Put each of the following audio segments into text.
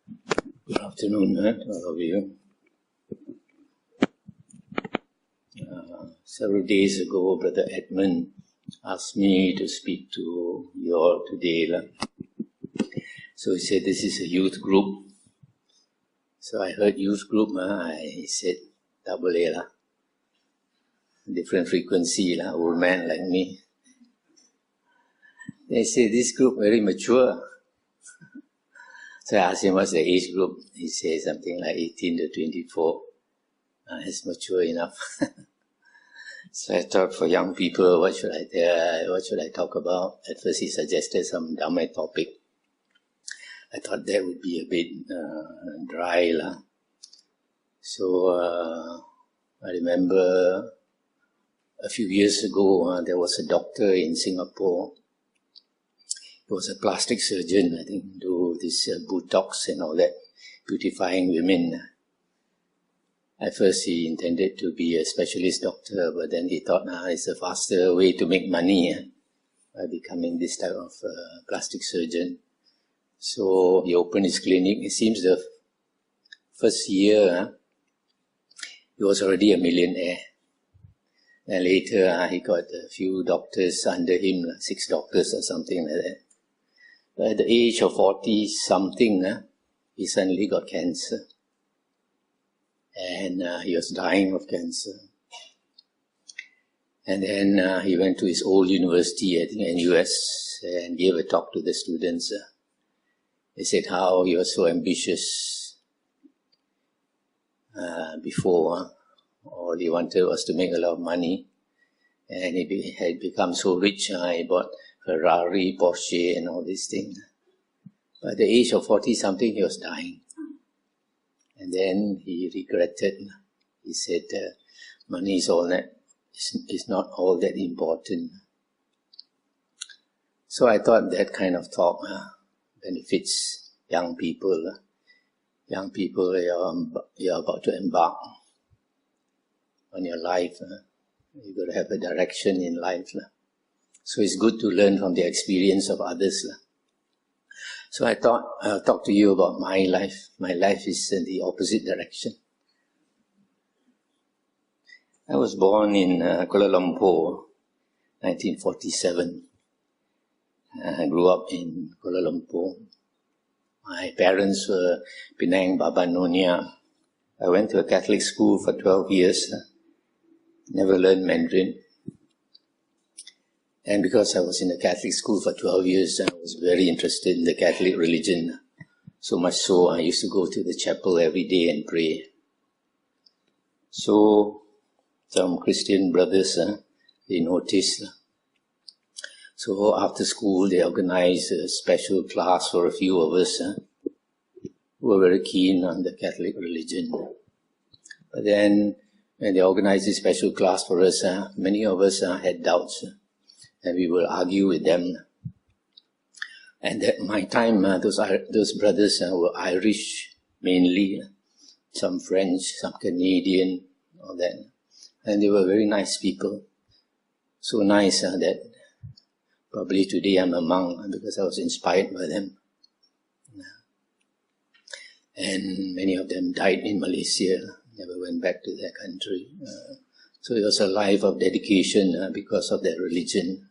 Good afternoon, to all of you. Several days ago, Brother Edmund asked me to speak to you all today. So he said this is a youth group. So I heard youth group, I said, double A, different frequency, old man like me. They say this group very mature. So I asked him what's the age group. He said something like 18 to 24. It's mature enough. So I thought for young people, what should I talk about? At first he suggested some Dhamma topic. I thought that would be a bit dry. So I remember a few years ago, there was a doctor in Singapore. He was a plastic surgeon, I think, do this Botox and all that, beautifying women. At first he intended to be a specialist doctor, but then he thought, it's a faster way to make money by becoming this type of plastic surgeon. So he opened his clinic. It seems the first year he was already a millionaire. And later he got a few doctors under him, 6 doctors or something like that. But at the age of 40-something, he suddenly got cancer. And he was dying of cancer. And then he went to his old university, I think in US, and gave a talk to the students. He said how he was so ambitious before. All he wanted was to make a lot of money. And he had become so rich, he bought Ferrari, Porsche and all these things. But at the age of 40-something, he was dying. And then he regretted. He said, money is not all that important. So I thought that kind of talk benefits young people. Young people, you're about to embark on your life. You've got to have a direction in life. So it's good to learn from the experience of others. So I thought I'll talk to you about my life. My life is in the opposite direction. I was born in Kuala Lumpur, 1947. I grew up in Kuala Lumpur. My parents were Penang Baba Nonya. I went to a Catholic school for 12 years. Never learned Mandarin. And because I was in a Catholic school for 12 years, I was very interested in the Catholic religion. So much so, I used to go to the chapel every day and pray. So, some Christian brothers, they noticed. So after school, they organized a special class for a few of us who were very keen on the Catholic religion. But then, when they organized this special class for us, many of us had doubts. And we will argue with them. And at my time, those brothers were Irish mainly, some French, some Canadian, all that. And they were very nice people. So nice that probably today I'm a monk because I was inspired by them. And many of them died in Malaysia, never went back to their country. So it was a life of dedication because of their religion.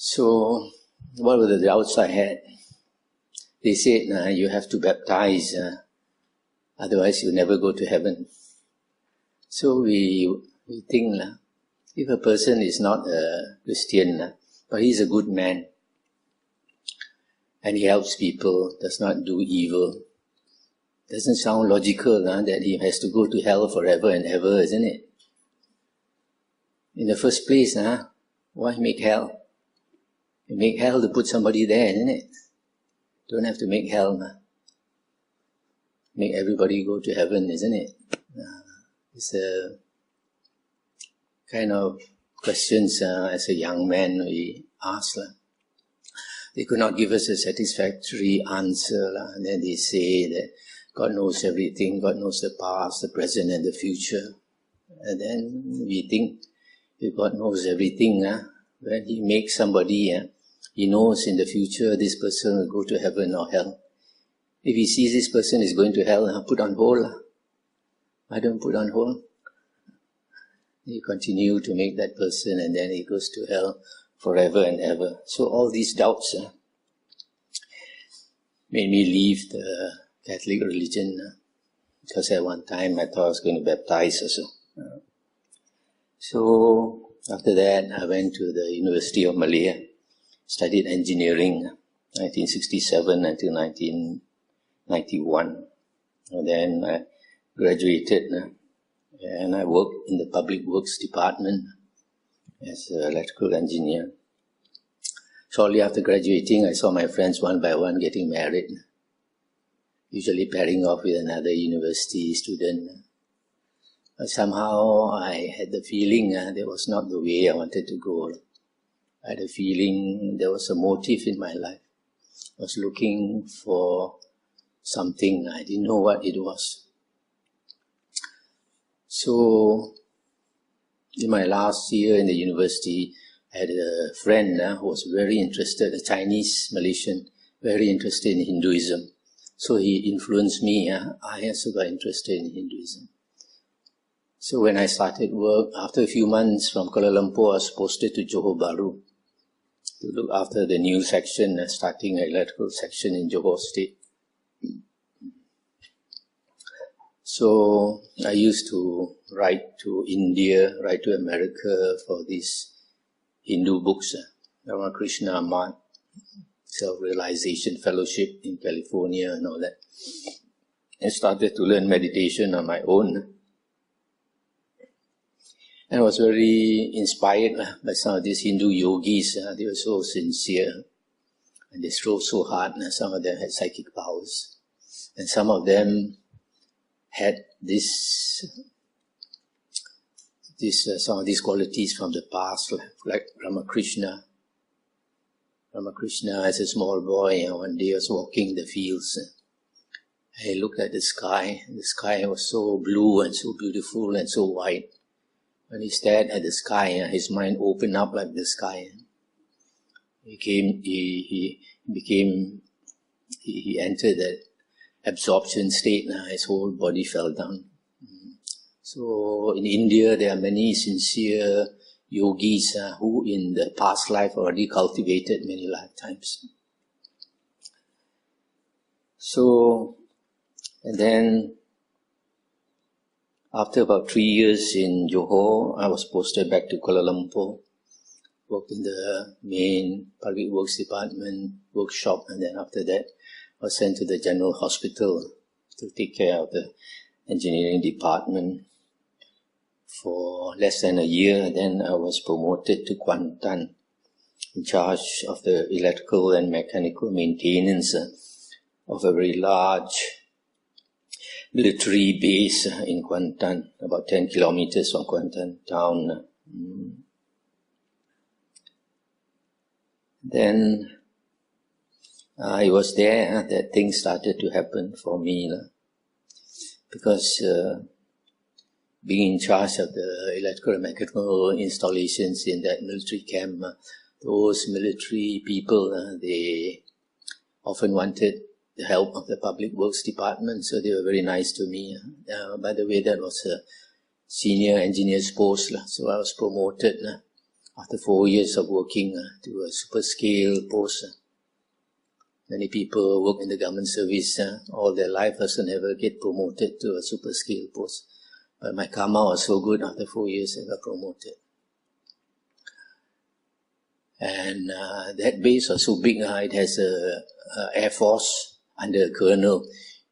So, what were the doubts I had? They said, you have to baptize, otherwise you'll never go to heaven. So we think, if a person is not a Christian, but he's a good man, and he helps people, does not do evil, doesn't sound logical that he has to go to hell forever and ever, isn't it? In the first place, why make hell? You make hell to put somebody there, isn't it? Don't have to make hell. Make everybody go to heaven, isn't it? It's a kind of questions as a young man we asked. They could not give us a satisfactory answer. And then they say that God knows everything, God knows the past, the present and the future. And then we think, if God knows everything, when He makes somebody, He knows in the future this person will go to heaven or hell. If he sees this person is going to hell, put on hold. I don't put on hold. You continue to make that person and then he goes to hell forever and ever. So all these doubts made me leave the Catholic religion because at one time I thought I was going to baptize also. So after that I went to the University of Malaya, studied engineering 1967 until 1991. And then I graduated and I worked in the Public Works Department as an electrical engineer. Shortly after graduating, I saw my friends one by one getting married, usually pairing off with another university student. But somehow I had the feeling that was not the way I wanted to go. I had a feeling there was a motive in my life. I was looking for something, I didn't know what it was. So, in my last year in the university, I had a friend who was very interested, a Chinese Malaysian, very interested in Hinduism. So he influenced me. I also got interested in Hinduism. So when I started work, after a few months from Kuala Lumpur, I was posted to Johor Bahru to look after the new section, starting an electrical section in Johor State. So I used to write to India, write to America for these Hindu books, Ramakrishna Math, Self-Realization Fellowship in California and all that. I started to learn meditation on my own. And I was very inspired by some of these Hindu yogis. They were so sincere and they strove so hard. Some of them had psychic powers. And some of them had some of these qualities from the past, like Ramakrishna. Ramakrishna, as a small boy, one day I was walking the fields. I looked at the sky. The sky was so blue and so beautiful and so white. When he stared at the sky, his mind opened up like the sky. He entered that absorption state. His whole body fell down. So in India, there are many sincere yogis who in the past life already cultivated many lifetimes. So, and then after about 3 years in Johor, I was posted back to Kuala Lumpur, worked in the main public works department, workshop, and then after that I was sent to the general hospital to take care of the engineering department for less than a year. And then I was promoted to Kuantan, in charge of the electrical and mechanical maintenance of a very large military base in Kuantan, about 10 kilometers from Kuantan town. Then it was there that things started to happen for me, because being in charge of the electrical and mechanical installations in that military camp, those military people, they often wanted the help of the public works department, so they were very nice to me. By the way, that was a senior engineer's post, so I was promoted after 4 years of working to a super scale post. Many people work in the government service all their life, also never get promoted to a super scale post. But my karma was so good, after 4 years I got promoted. And that base was so big, it has a air force under a colonel,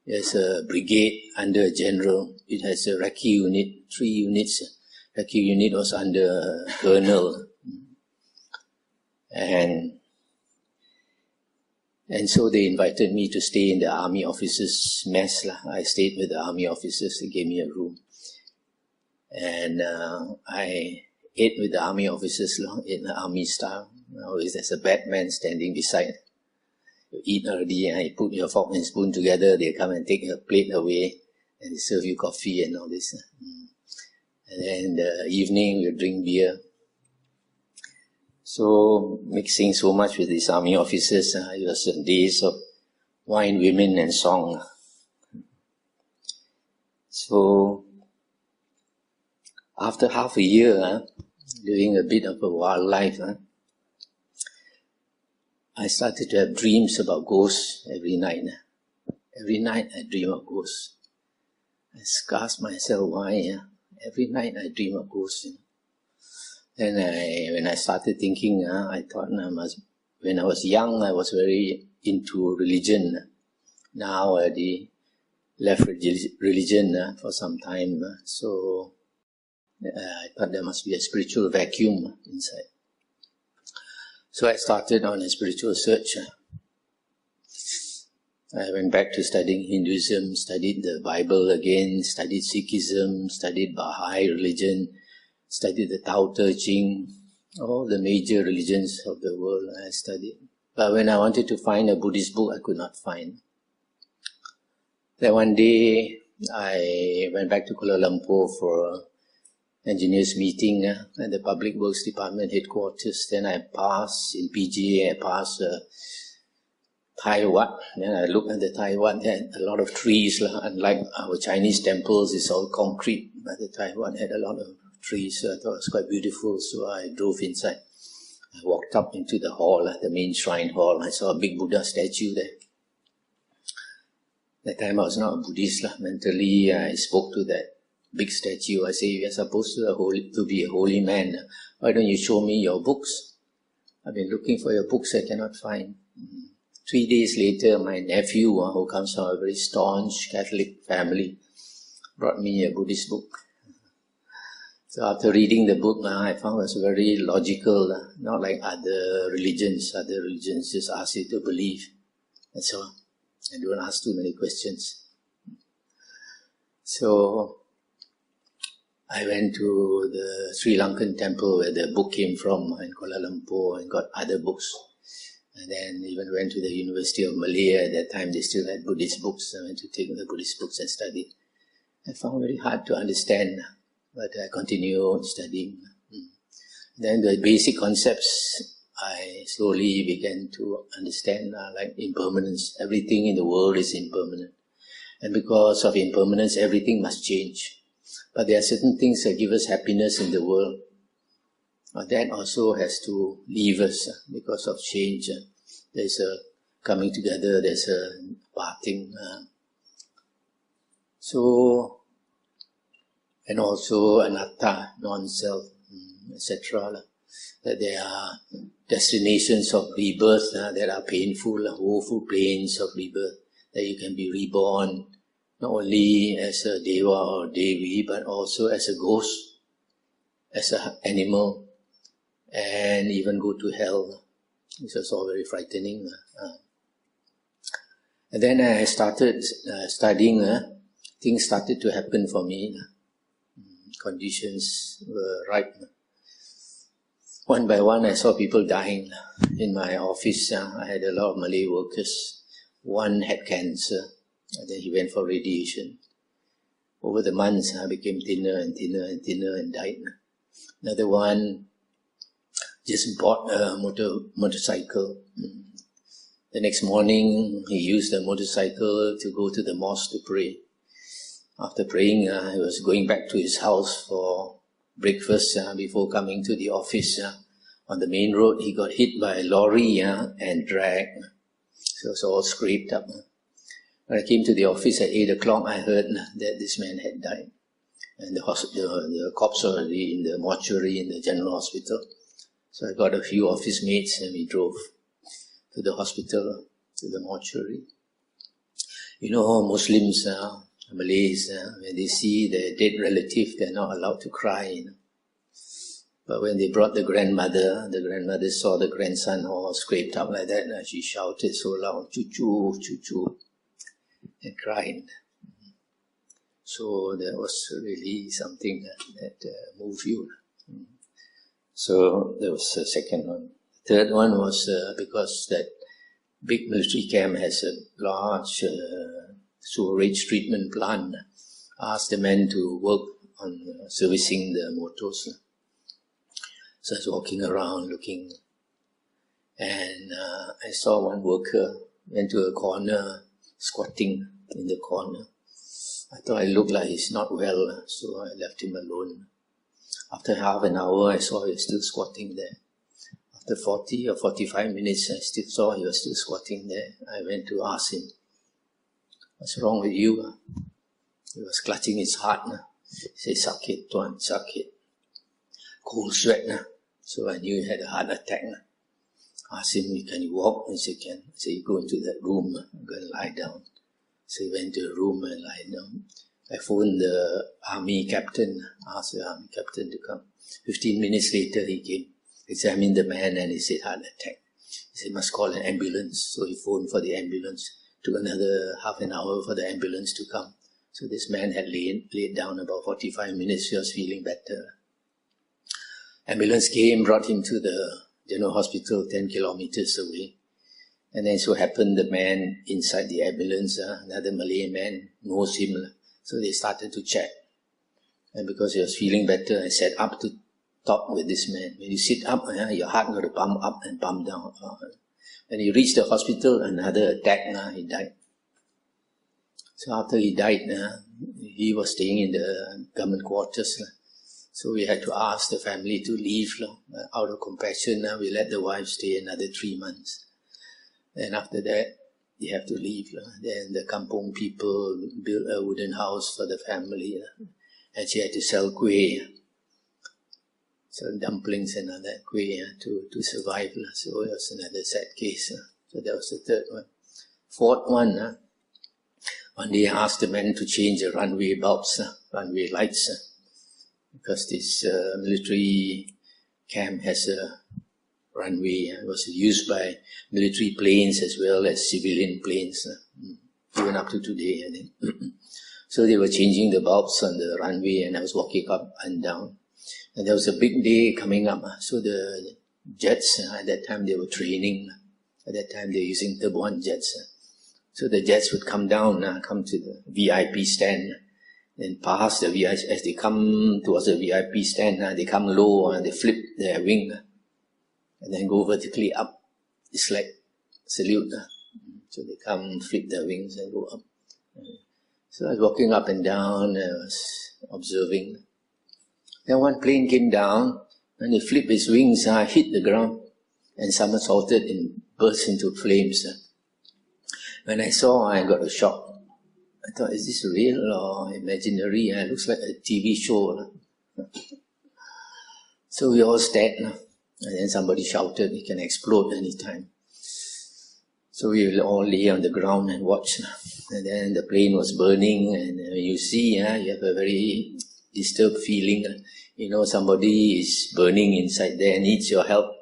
there's a brigade under a general, it has a recce unit, 3 units. Recce unit was under a colonel. And so they invited me to stay in the army officers' mess. I stayed with the army officers, they gave me a room. And I ate with the army officers, in the army style. Always there's a Batman standing beside. You eat already, you put your fork and spoon together, they come and take your plate away, and they serve you coffee and all this. And then in the evening, you drink beer. So, mixing so much with these army officers, it was days of Wine, Women and Song. So, after half a year, living a bit of a wild life, I started to have dreams about ghosts every night. Every night I dream of ghosts. I asked myself why. Every night I dream of ghosts. Then when I started thinking, I thought when I was young, I was very into religion. Now I already left religion for some time. So I thought there must be a spiritual vacuum inside. So I started on a spiritual search. I went back to studying Hinduism, studied the Bible again, studied Sikhism, studied Baha'i religion, studied the Tao Te Ching, all the major religions of the world I studied. But when I wanted to find a Buddhist book, I could not find. Then one day, I went back to Kuala Lumpur for an engineers meeting at the Public Works Department headquarters. Then I passed, in PGA, I passed Thai Wat. Then I looked at the Thai Wat, they had a lot of trees. Unlike our Chinese temples, it's all concrete. But the Thai Wat had a lot of trees, so I thought it was quite beautiful. So I drove inside. I walked up into the hall, the main shrine hall. I saw a big Buddha statue there. That time I was not a Buddhist. Mentally, I spoke to that big statue. I say, you're supposed to be a holy man. Why don't you show me your books? I've been looking for your books, I cannot find. 3 days later, my nephew, who comes from a very staunch Catholic family, brought me a Buddhist book. So after reading the book, I found it was very logical, not like other religions. Other religions just ask you to believe. And so I don't ask too many questions. So I went to the Sri Lankan temple where the book came from in Kuala Lumpur and got other books. And then even went to the University of Malaya. At that time they still had Buddhist books. I went to take the Buddhist books and study. I found it very hard to understand, but I continued studying. Then the basic concepts I slowly began to understand, like impermanence. Everything in the world is impermanent. And because of impermanence, everything must change. But there are certain things that give us happiness in the world. That also has to leave us because of change. There's a coming together, there's a parting. And also anatta, non-self, etc. That there are destinations of rebirth that are painful, woeful planes of rebirth, that you can be reborn not only as a deva or devi, but also as a ghost, as an animal, and even go to hell. This was all very frightening. And then I started studying, things started to happen for me. Conditions were right. One by one I saw people dying. In my office, I had a lot of Malay workers. One had cancer, and then he went for radiation. Over the months, I became thinner and thinner and thinner and died. Another one just bought a motorcycle. The next morning, he used the motorcycle to go to the mosque to pray. After praying, he was going back to his house for breakfast before coming to the office. On the main road, he got hit by a lorry and dragged. So it was all scraped up. When I came to the office at 8 o'clock, I heard that this man had died. And the cops were already in the mortuary in the general hospital. So I got a few office mates and we drove to the hospital, to the mortuary. You know, Muslims, Malays, when they see their dead relative, they're not allowed to cry. But when they brought the grandmother saw the grandson all scraped up like that, and she shouted so loud, "Choo-choo, choo-choo," and cried. So that was really something that moved you. So that was the second one. The third one was because that big military camp has a large sewerage treatment plant. Asked the men to work on servicing the motors. So I was walking around looking, and I saw one worker Went to a corner, squatting in the corner. I thought I looked like he's not well, so I left him alone. After half an hour, I saw he was still squatting there. After 40 or 45 minutes, I still saw he was still squatting there. I went to ask him, "What's wrong with you?" He was clutching his heart. He said, "Sakit, Tuan, sakit." Cold sweat. So I knew he had a heart attack. Asked him, "Can you walk?" He said, "Can." I said, "You go into that room, go and lie down." So he went to the room and lied down. I phoned the army captain, asked the army captain to come. 15 minutes later he came, examined the man and he said, "Heart attack." He said, "Must call an ambulance." So he phoned for the ambulance. Took another half an hour for the ambulance to come. So this man had laid down about 45 minutes. He was feeling better. Ambulance came, brought him to the general hospital 10 kilometers away. And then so happened the man inside the ambulance, another Malay man, knows him. So they started to chat. And because he was feeling better, I sat up to talk with this man. When you sit up, your heart got to pump up and pump down. When he reached the hospital, another attack, he died. So after he died, he was staying in the government quarters. So we had to ask the family to leave. Out of compassion, we let the wife stay another 3 months. And after that, they have to leave. Then the kampung people built a wooden house for the family. And she had to sell kueh, sell dumplings and all that kueh to survive. So it was another sad case. So that was the third one. Fourth one, one day I asked the men to change the runway bulbs, runway lights. Because this military camp has a runway. It was used by military planes as well as civilian planes, even up to today, I think. So they were changing the bulbs on the runway and I was walking up and down. And there was a big day coming up. So the jets, at that time they were training. At that time they were using Tambon jets. So the jets would come down, come to the VIP stand. Then past the VIP, as they come towards the VIP stand, they come low and they flip their wing. And then go vertically up. It's like salute. So they come, flip their wings and go up. So I was walking up and down, I was observing. Then one plane came down, and he flipped his wings, hit the ground, and somersaulted and burst into flames. When I saw, I got a shock. I thought, is this real or imaginary? It looks like a TV show. So we all stared. And then somebody shouted, "It can explode anytime." So we all lay on the ground and watched. And then the plane was burning, and when you see, you have a very disturbed feeling. You know somebody is burning inside there, needs your help.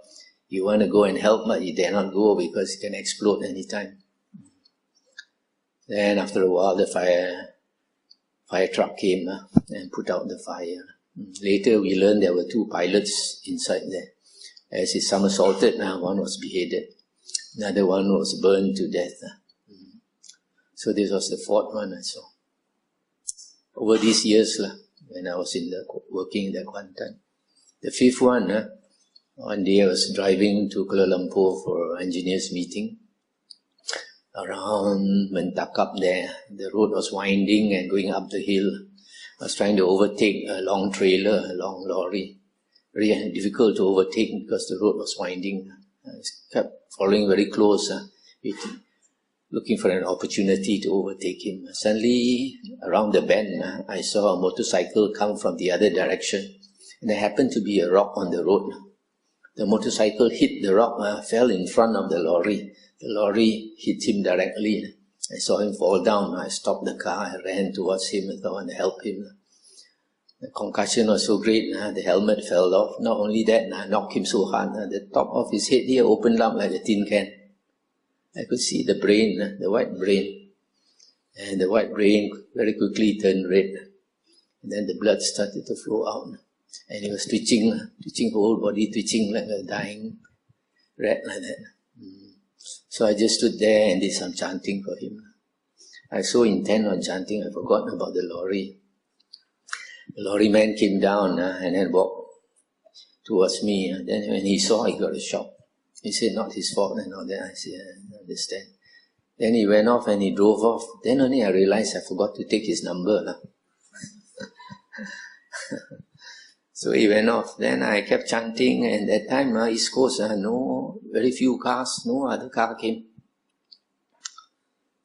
You want to go and help, but you dare not go because it can explode anytime. Then after a while, the fire truck came and put out the fire. Later we learned there were 2 pilots inside there. As he somersaulted, one was beheaded. Another one was burned to death. So this was the 4th one I saw. Over these years, when I was working in the Kuantan. The 5th one day I was driving to Kuala Lumpur for an engineers meeting. Around Mentakap there, the road was winding and going up the hill. I was trying to overtake a long trailer, a long lorry. Very difficult to overtake because the road was winding. I kept following very close, looking for an opportunity to overtake him. Suddenly, around the bend, I saw a motorcycle come from the other direction. And there happened to be a rock on the road. The motorcycle hit the rock, fell in front of the lorry. The lorry hit him directly. I saw him fall down. I stopped the car. I ran towards him. I thought I to help him. The concussion was so great. The helmet fell off. Not only that, knocked him so hard. The top of his head here opened up like a tin can. I could see the brain, the white brain. And the white brain very quickly turned red. And then the blood started to flow out. And he was twitching whole body, twitching like a dying rat like that. So I just stood there and did some chanting for him. I was so intent on chanting, I forgot about the lorry. The lorry man came down and then walked towards me. Then when he saw, he got a shock. He said, not his fault and all that. I said, I understand. Then he went off and he drove off. Then only I realized I forgot to take his number. So he went off. Then I kept chanting, and at that time, East Coast, no, very few cars, no other car came.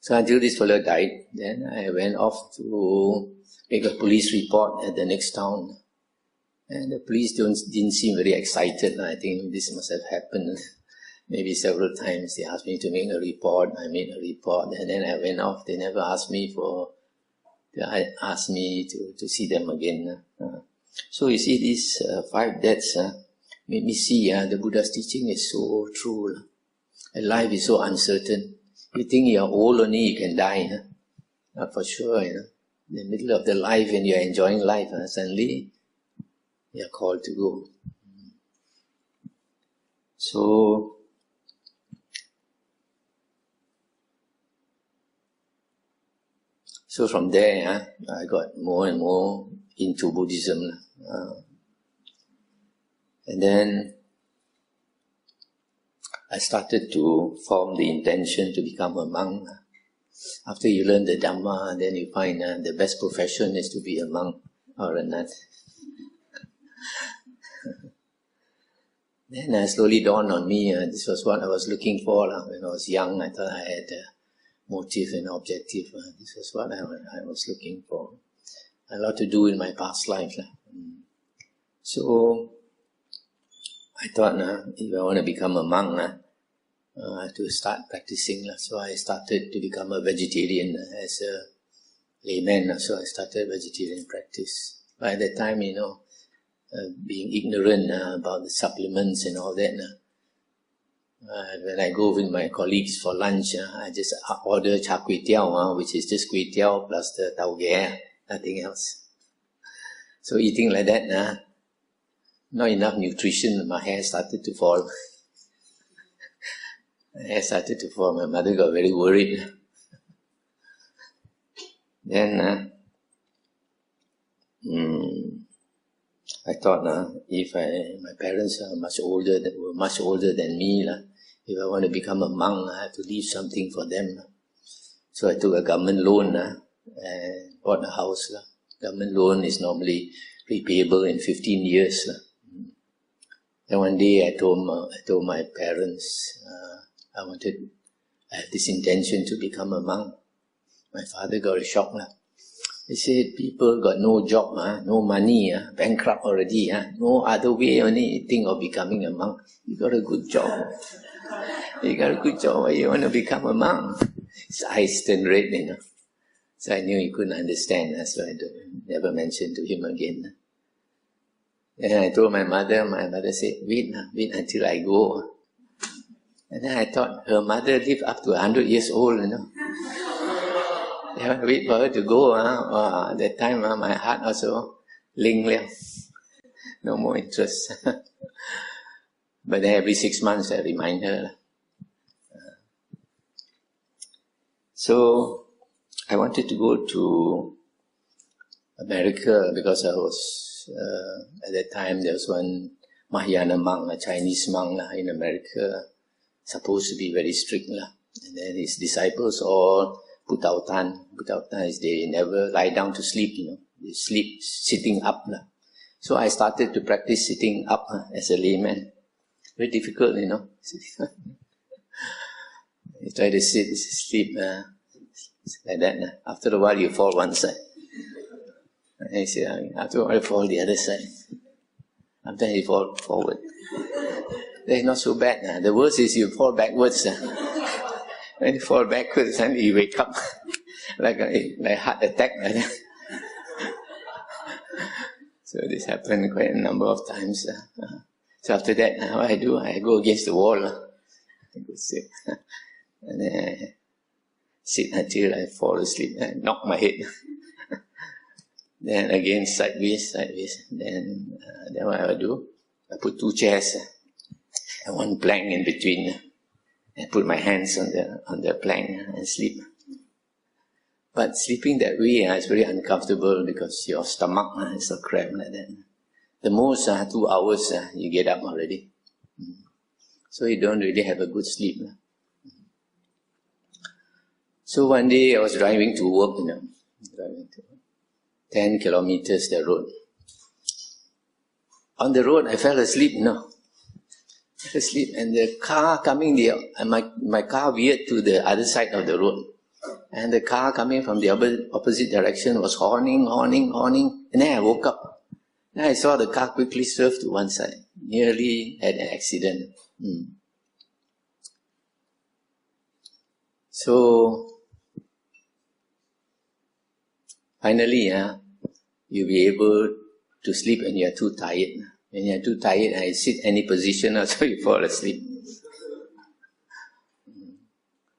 So until this fellow died, then I went off to make a police report at the next town. And the police didn't seem very excited. I think this must have happened maybe several times. They asked me to make a report. I made a report, and then I went off. They never asked me to see them again. So you see, these 5 deaths made me see the Buddha's teaching is so true. Life is so uncertain. You think you're old only, you can die. Not for sure. In the middle of the life, when you're enjoying life, suddenly you're called to go. So from there, I got more and more into Buddhism. And then I started to form the intention to become a monk. After you learn the Dhamma, then you find the best profession is to be a monk or a nun. Then it slowly dawned on me, this was what I was looking for. When I was young, I thought I had a motive and objective. This was what I was looking for. A lot to do in my past life. So I thought, if I want to become a monk, I have to start practicing. So I started to become a vegetarian as a layman. So I started vegetarian practice. By that time, being ignorant about the supplements and all that, when I go with my colleagues for lunch, I just order char kway teow, which is just kway teow plus the tau ghé, nothing else. So eating like that, not enough nutrition, my hair started to fall. My hair started to fall, my mother got very worried. Then I thought, if my parents are were much older than me, if I want to become a monk, I have to leave something for them. So I took a government loan and bought a house. Government loan is normally repayable in 15 years. Then one day I told my parents I had this intention to become a monk. My father got a shock. He said, people got no job, no money, bankrupt already, no other way, only think of becoming a monk. You got a good job. You got a good job, why you want to become a monk? His eyes turned red, So I knew he couldn't understand, so I never mentioned to him again. Then I told my mother said, wait until I go. And then I thought, her mother lived up to 100 years old, Yeah, wait for her to go. At that time, my heart also ling liao. No more interest. But then every 6 months I remind her. So I wanted to go to America because I was, at that time there was one Mahayana monk, a Chinese monk in America, supposed to be very strict. And then his disciples all put out tan. Is they never lie down to sleep, They sleep sitting up. So I started to practice sitting up as a layman. Very difficult, You try to sleep like that. After a while you fall one side. I say, after a while you fall the other side. After you fall forward. That's not so bad. The worst is you fall backwards. When you fall backwards, and you wake up like a heart attack. Like that. So this happened quite a number of times. So after that, what I do, I go against the wall. I go sit. And then I sit until I fall asleep and knock my head. Then again sideways. Then what I do, I put 2 chairs and 1 plank in between. And put my hands on the plank and sleep. But sleeping that way is very uncomfortable because your stomach is so cramped like that. The most 2 hours you get up already. So you don't really have a good sleep. So one day I was driving to work, driving to 10 kilometers the road. On the road I fell asleep, asleep, and the car coming there, my car veered to the other side of the road. And the car coming from the opposite direction was horning, and then I woke up. Then I saw the car quickly swerve to one side. Nearly had an accident. So, finally, you'll be able to sleep when you're too tired. When you're too tired, I sit any position also you fall asleep.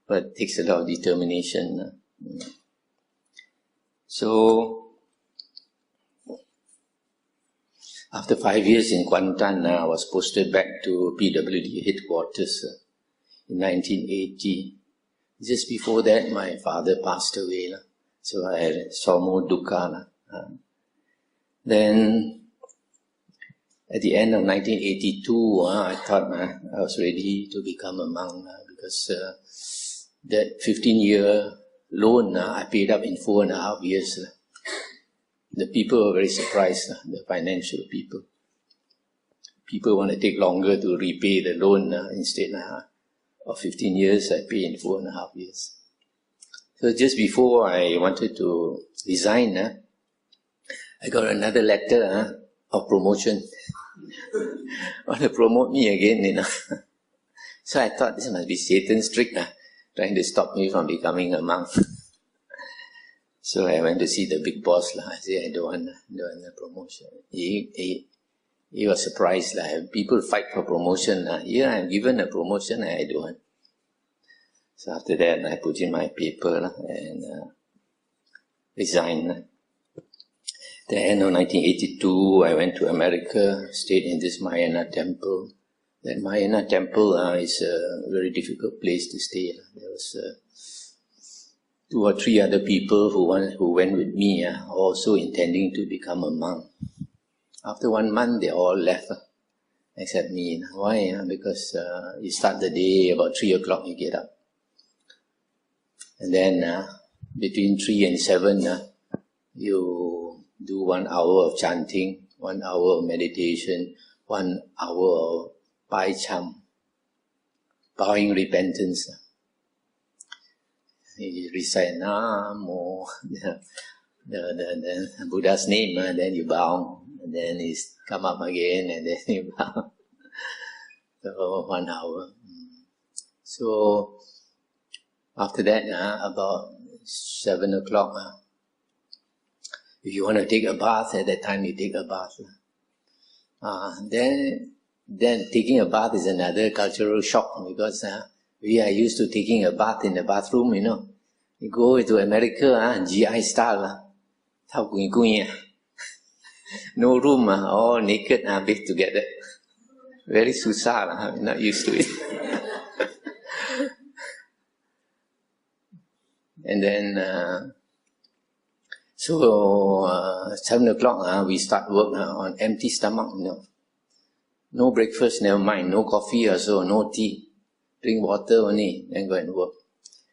But it takes a lot of determination. So, after 5 years in Kuantan, I was posted back to PWD headquarters in 1980. Just before that, my father passed away. So I saw more dukkha. Then, at the end of 1982, I thought I was ready to become a monk because that 15-year loan I paid up in 4.5 years. The people were very surprised, the financial people. People want to take longer to repay the loan instead of 15 years, I pay in 4.5 years. So just before I wanted to resign, I got another letter of promotion. Want to promote me again, So I thought this must be Satan's trick, trying to stop me from becoming a monk. So I went to see the big boss. I said, I don't want a promotion. He was surprised. People fight for promotion. Here I'm given a promotion, I don't want. So after that, I put in my paper and resigned. At the end of 1982, I went to America, stayed in this Mahayana temple. That Mahayana temple is a very difficult place to stay. There was 2 or 3 other people who went with me, also intending to become a monk. After 1 month, they all left, except me. Why? Because you start the day about 3 o'clock, you get up. And then between 3 and 7, you do 1 hour of chanting, 1 hour of meditation, 1 hour of Pai Cham, bowing repentance. You recite Namo, the Buddha's name, then you bow, and then you come up again, and then you bow. So 1 hour. So after that, about 7 o'clock, if you want to take a bath, at that time you take a bath. Then taking a bath is another cultural shock because we are used to taking a bath in the bathroom, You go to America, GI style, no room, all naked, bathe together. Very susah, not used to it. And then, 7 o'clock, we start work on empty stomach, No breakfast, never mind, no coffee also, no tea. Drink water only, then go and work.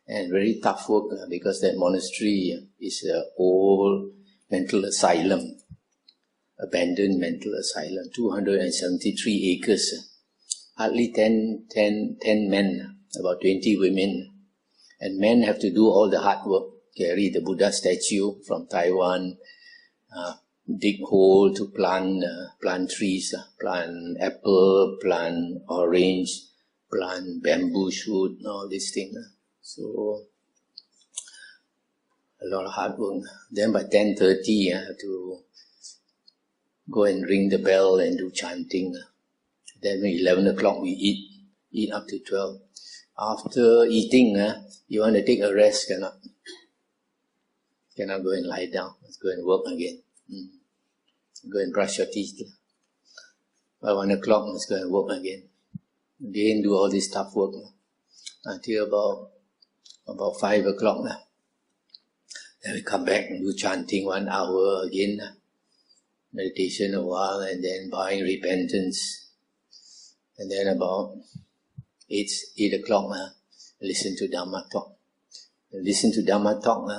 And very tough work because that monastery is an old mental asylum, abandoned mental asylum, 273 acres. Hardly 10 men, about 20 women. And men have to do all the hard work, carry the Buddha statue from Taiwan, dig hole to plant trees, plant apple, plant orange, plant bamboo shoot, all these things. So, a lot of hard work. Then by 10:30, I have to go and ring the bell and do chanting. Then at 11 o'clock we eat up to 12. After eating, you want to take a rest, cannot go and lie down, let's go and work again. Go and brush your teeth. By 1 o'clock, let's go and work again. Again, do all this tough work until about 5 o'clock. Then we come back and do chanting 1 hour again. Meditation a while, and then bowing repentance. And then about 8 o'clock, listen to Dhamma talk. listen to Dhamma talk,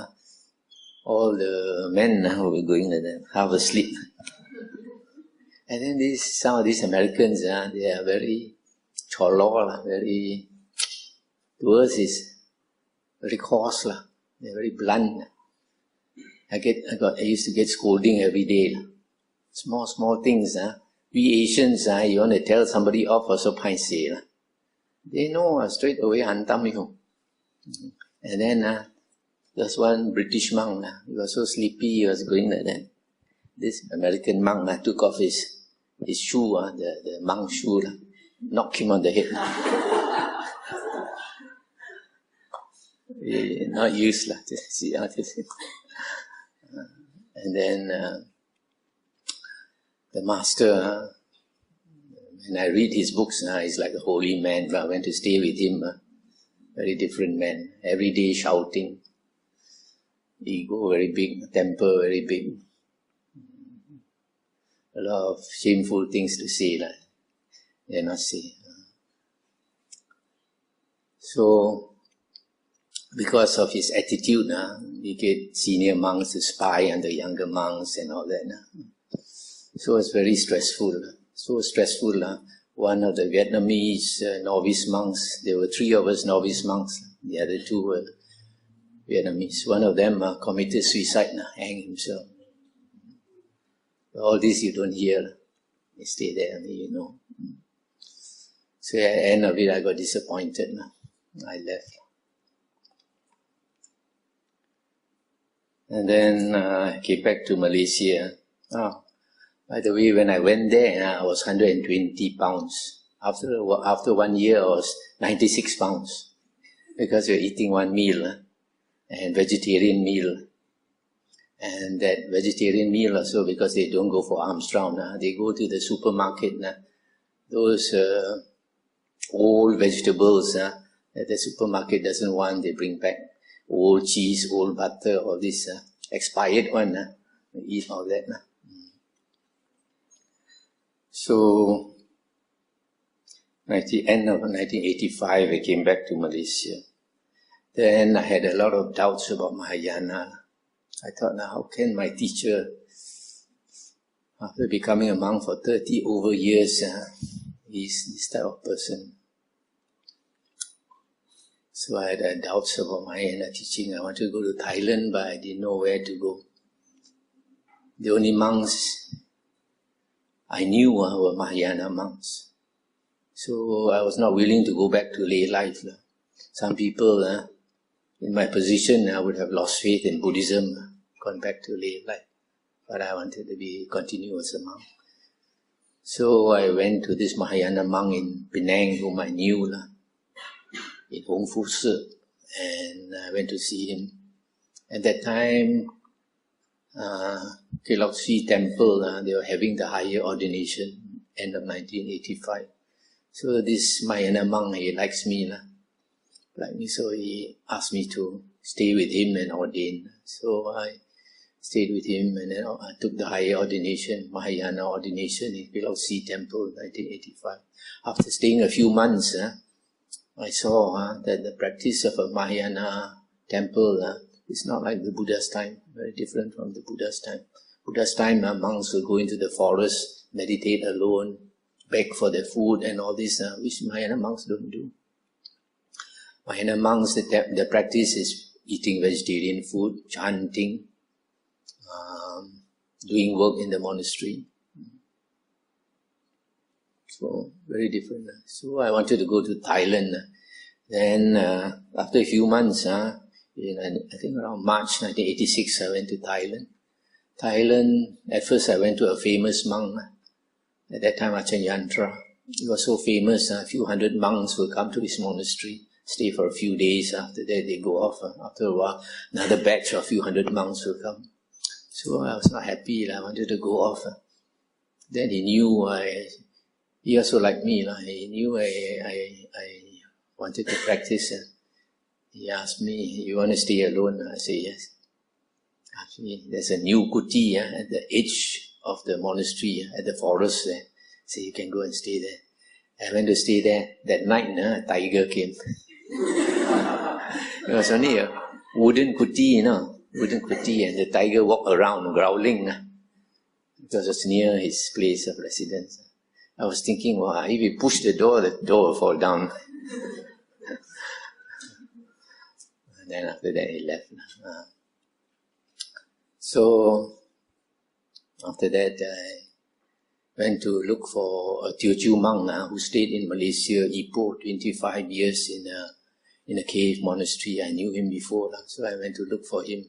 all the men who were going like that, half asleep. And then some of these Americans, they are very cholo, very, the words is very coarse, they're very blunt. I used to get scolding every day. Small things. We Asians, you want to tell somebody off also paiseh. They know straight away hantam you. And then there's one British monk, he was so sleepy, he was going like that. This American monk took off his shoe, the monk shoe, knocked him on the head. Not used to see how to say. And then the master, when I read his books, he's like a holy man, but I went to stay with him, very different man, every day shouting, ego very big, temper very big, a lot of shameful things to say, they not say. So, because of his attitude, he get senior monks to spy on the younger monks and all that. So it's very stressful. So stressful. One of the Vietnamese novice monks, there were 3 of us novice monks. The other 2 were Vietnamese. One of them committed suicide, hanged himself. All this you don't hear. You stay there, you know. So at the end of it, I got disappointed. I left. And then I came back to Malaysia. By the way, when I went there, I was 120 pounds. After 1 year, I was 96 pounds. Because we were eating one meal, and vegetarian meal. And that vegetarian meal also, because they don't go for alms round, they go to the supermarket. Those old vegetables that the supermarket doesn't want, they bring back. Old cheese, old butter, all this expired one, eat all that. So, end of 1985, I came back to Malaysia. Then I had a lot of doubts about Mahayana. I thought, how can my teacher, after becoming a monk for 30 over years, is this type of person? So I had doubts about Mahayana teaching. I wanted to go to Thailand, but I didn't know where to go. The only monks I knew were Mahayana monks. So I was not willing to go back to lay life. Some people in my position would have lost faith in Buddhism, gone back to lay life. But I wanted to continue as a monk. So I went to this Mahayana monk in Penang, whom I knew, in Hong Fu Si, and I went to see him. At that time, Kelok Sri Temple, they were having the higher ordination, end of 1985. So this Mahayana monk, he likes me, so he asked me to stay with him and ordain. So I stayed with him, and then I took the higher ordination, Mahayana ordination in Kelok Sri Temple, 1985. After staying a few months, I saw that the practice of a Mahayana temple is not like the Buddha's time, very different from the Buddha's time. Buddha's time, monks will go into the forest, meditate alone, beg for their food and all this, which Mahayana monks don't do. Mahayana monks, the practice is eating vegetarian food, chanting, doing work in the monastery. So, very different. So I wanted to go to Thailand. Then, after a few months, I think around March 1986, I went to Thailand. Thailand, at first I went to a famous monk. At that time, Ajahn Yantra. He was so famous, a few hundred monks will come to his monastery, stay for a few days. After that, they go off. After a while, another batch of a few hundred monks will come. So I was not happy. I wanted to go off. Then he knew he also liked me. He knew I wanted to practice. He asked me, "You want to stay alone?" I said, "Yes." Actually, there's a new kuti at the edge of the monastery, at the forest there. So you can go and stay there. I went to stay there. That night, a tiger came. It was only wooden kuti, wooden kuti, and the tiger walked around growling because it was near his place of residence. I was thinking, wow, if we push the door will fall down. And then after that he left. So after that I went to look for a Teochew monk who stayed in Malaysia, Ipoh, 25 years in a cave monastery. I knew him before, so I went to look for him.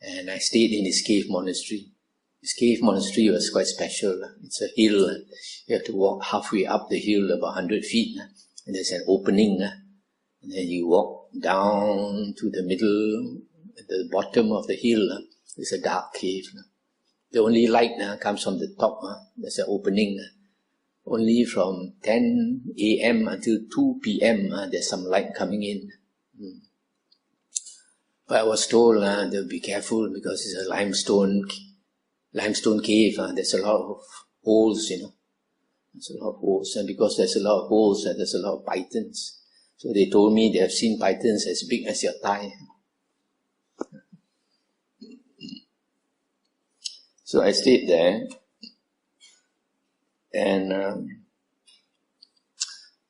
And I stayed in his cave monastery. His cave monastery was quite special. It's a hill. You have to walk halfway up the hill, about 100 feet. And there's an opening. And then you walk down to the middle, at the bottom of the hill. There's a dark cave. The only light comes from the top. There's an opening. Only from 10 a.m. until 2 p.m. There's some light coming in. But I was told to be careful because it's a limestone cave. There's a lot of holes, There's a lot of holes. And because there's a lot of holes, there's a lot of pythons. So they told me they have seen pythons as big as your thigh. So I stayed there. And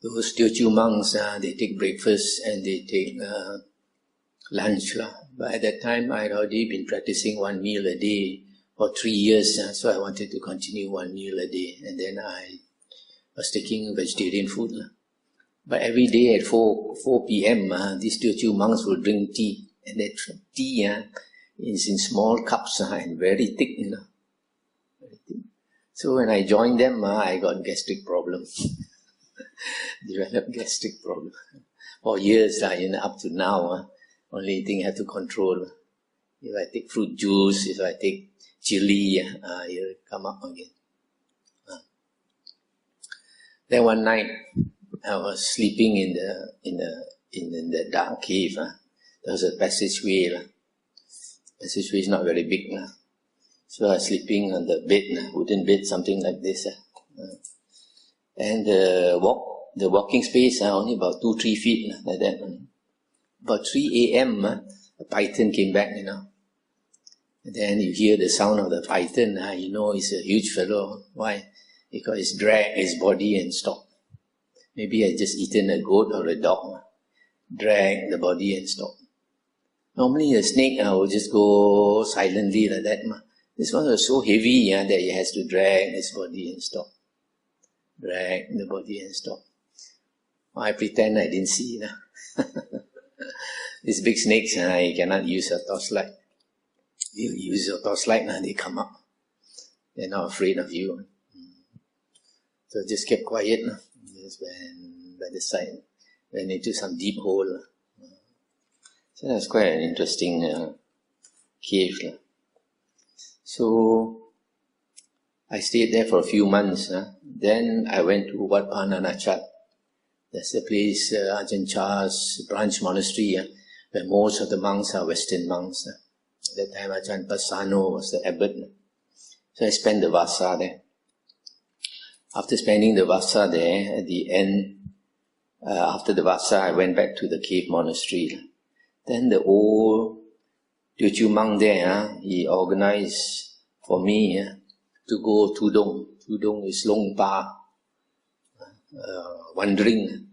those Teochew monks, they take breakfast and they take lunch. But at that time, I had already been practicing 1 meal a day for 3 years, so I wanted to continue 1 meal a day. And then I was taking vegetarian food. But every day at 4 p.m., these Teochew monks will drink tea. And that tea is in small cups and very thick, Very thick. So when I joined them, I got gastric problem. Developed gastric problem. For years, up to now, only thing I have to control. If I take fruit juice, if I take chili, it'll come up again. Then one night, I was sleeping in the dark cave. There was a passageway. Passageway is not very big. So I was sleeping on the bed, wooden bed, something like this. And the walking space, only about 2-3 feet, like that. About 3 a.m., a python came back, And then you hear the sound of the python, he's a huge fellow. Why? Because it's dragged his body and stopped. Maybe I just eaten a goat or a dog. Drag the body and stop. Normally a snake will just go silently like that. This one was so heavy that he has to drag his body and stop. Drag the body and stop. I pretend I didn't see. These big snakes, you cannot use a torchlight. You use your torchlight, they come up. They're not afraid of you. So just kept quiet. Just went by the side. Went into some deep hole. So that's quite an interesting cave. So I stayed there for a few months. Then I went to Wat Pananachat. That's the place, Ajahn Chah's branch monastery, where most of the monks are Western monks. At that time, Ajahn Pasano was the abbot. So I spent the Vasa there. After spending the Vasa there, at the end, after the Vasa, I went back to the cave monastery. Then the old Teochew monk there, he organized for me to go Tudong. Tudong is Longpa, wandering,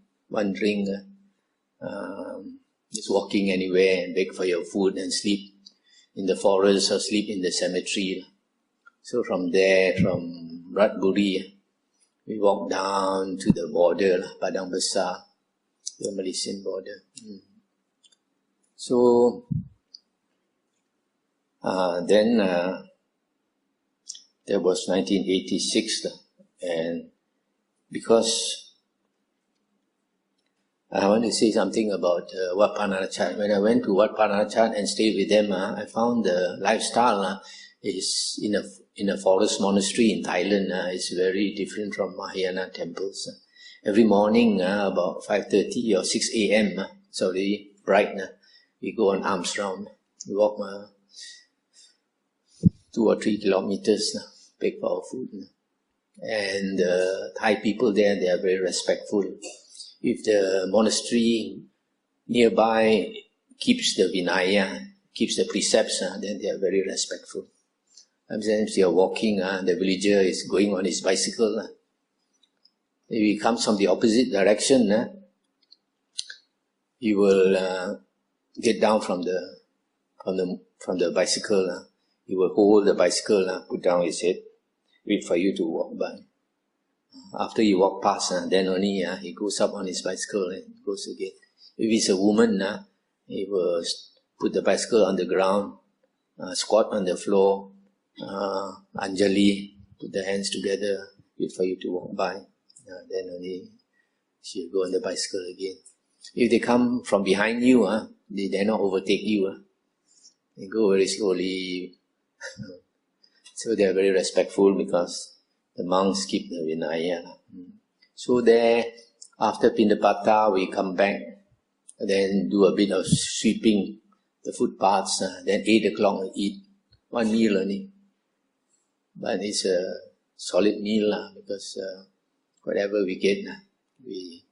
just walking anywhere and beg for your food and sleep in the forest or sleep in the cemetery. So from there, from Phetburi, we walked down to the border, Padang Besar, the Malaysian border. So then there was 1986, and because I want to say something about Wat Pananachat. When I went to Wat Pananachat and stayed with them, I found the lifestyle is in a forest monastery in Thailand. It's very different from Mahayana temples. Every morning about 5:30 or 6 a.m. It's already bright. We go on alms round. We walk 2 or 3 kilometers, beg for our food. And Thai people there, they are very respectful. If the monastery nearby keeps the Vinaya, keeps the precepts, then they are very respectful. Sometimes you are walking, the villager is going on his bicycle. If he comes from the opposite direction, he will get down from the bicycle. He will hold the bicycle, put down his head, wait for you to walk by. After you walk past, then only he goes up on his bicycle and goes again. If it's a woman, he will put the bicycle on the ground, squat on the floor, Anjali, put the hands together, wait for you to walk by. Then only she will go on the bicycle again. If they come from behind you, they dare not overtake you. They go very slowly. So they are very respectful because the monks keep the Vinaya. So there, after Pindapata, we come back, then do a bit of sweeping the footpaths, then 8 o'clock we eat. One meal only. But it's a solid meal because whatever we get, we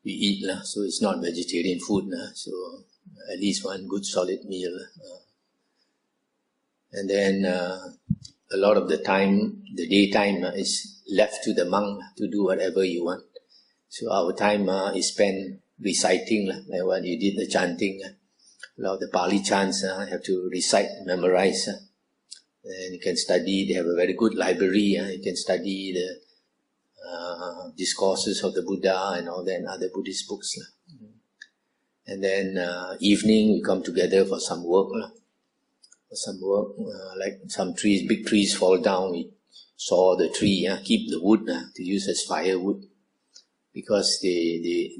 eat. So it's not vegetarian food. So at least one good solid meal. And then a lot of the time, the daytime is left to the monk to do whatever you want. So our time is spent reciting, like what you did, the chanting. A lot of the Pali chants have to recite, memorize. And you can study, they have a very good library. You can study the discourses of the Buddha and all that, and other Buddhist books. And then evening we come together for some work. Like some trees, big trees fall down, we saw the tree, keep the wood to use as firewood. Because they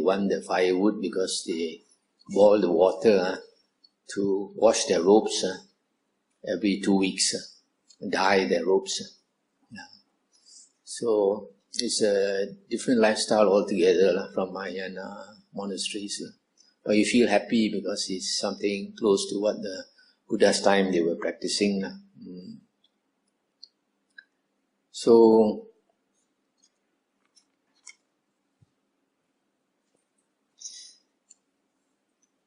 want the firewood because they boil the water to wash their robes every 2 weeks, dye their robes. So it's a different lifestyle altogether from Mahayana monasteries. But you feel happy because it's something close to what the Buddha's time they were practicing. So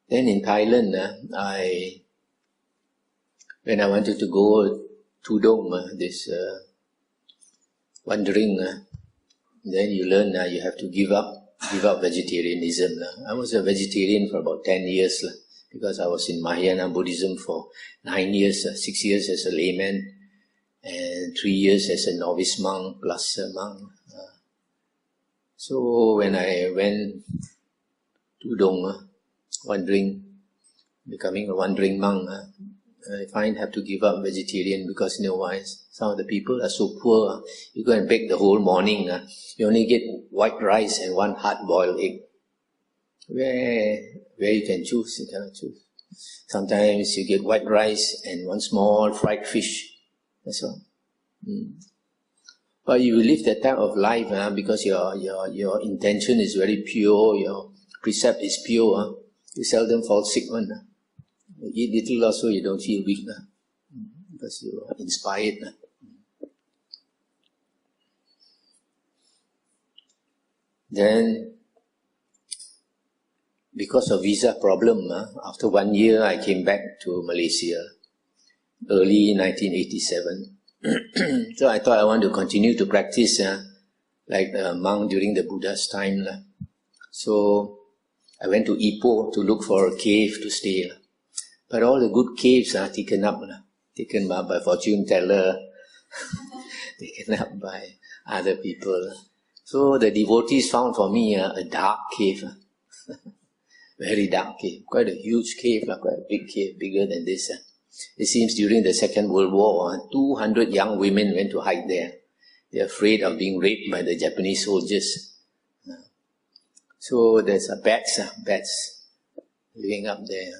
then in Thailand, when I wanted to go to Dom, this wandering, then you learn you have to give up vegetarianism. I was a vegetarian for about 10 years. Because I was in Mahayana Buddhism for 9 years, 6 years as a layman, and 3 years as a novice monk plus a monk. So when I went to Dong, becoming a wandering monk, I find I have to give up vegetarian because you know why? Some of the people are so poor. You go and bake the whole morning, you only get white rice and one hard-boiled egg. Where you can choose, you cannot choose. Sometimes you get white rice and one small fried fish. That's all. But you live that type of life because your intention is very pure, your precept is pure. You seldom fall sick one. You eat little also, you don't feel weak because you are inspired. Then, because of visa problem, after 1 year I came back to Malaysia, early 1987. So I thought I want to continue to practice like a monk during the Buddha's time. So I went to Ipoh to look for a cave to stay. But all the good caves are taken up by fortune teller, taken up by other people. So the devotees found for me a dark cave. Very dark cave, quite a huge cave, quite a big cave, bigger than this. It seems during the Second World War, 200 young women went to hide there. They're afraid of being raped by the Japanese soldiers. So there's bats living up there.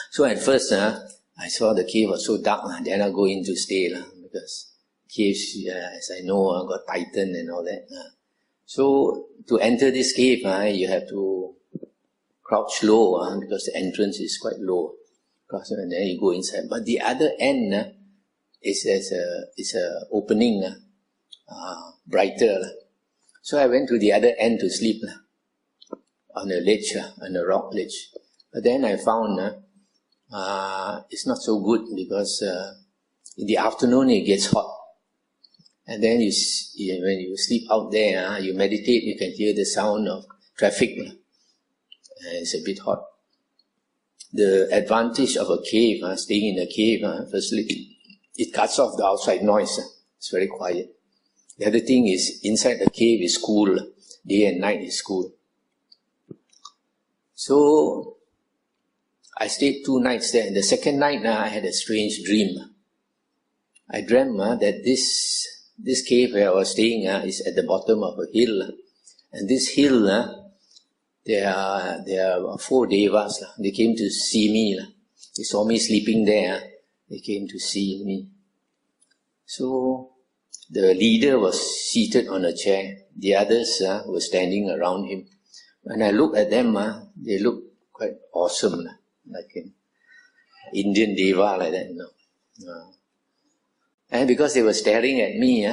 So at first, I saw the cave was so dark, then I go in to stay because caves, as I know, got tightened and all that. So to enter this cave, you have to crouch low because the entrance is quite low. And then you go inside. But the other end is a opening, brighter. So I went to the other end to sleep. on a ledge, on a rock ledge. But then I found it's not so good because in the afternoon it gets hot. And then when you sleep out there, you meditate, you can hear the sound of traffic. It's a bit hot. The advantage of a cave, staying in a cave, firstly, it cuts off the outside noise. It's very quiet. The other thing is, inside the cave is cool. Day and night is cool. So, I stayed 2 nights there. And the second night, I had a strange dream. I dreamt that this cave where I was staying is at the bottom of a hill. And this hill, there are 4 devas. They came to see me. They saw me sleeping there. They came to see me. So, the leader was seated on a chair. The others were standing around him. When I looked at them, they looked quite awesome, like an Indian deva like that. And because they were staring at me,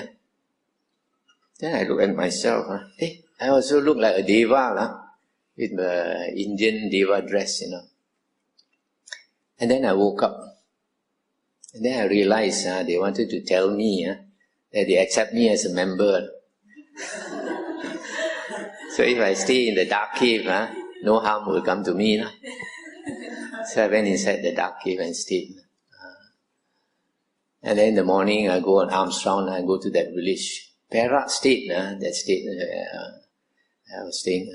then I looked at myself. Hey, I also look like a deva with the Indian deva dress, And then I woke up. And then I realized they wanted to tell me that they accept me as a member. So if I stay in the dark cave, no harm will come to me. So I went inside the dark cave and stayed. And then in the morning I go on arms round and go to that village. Perak state, that state I was staying.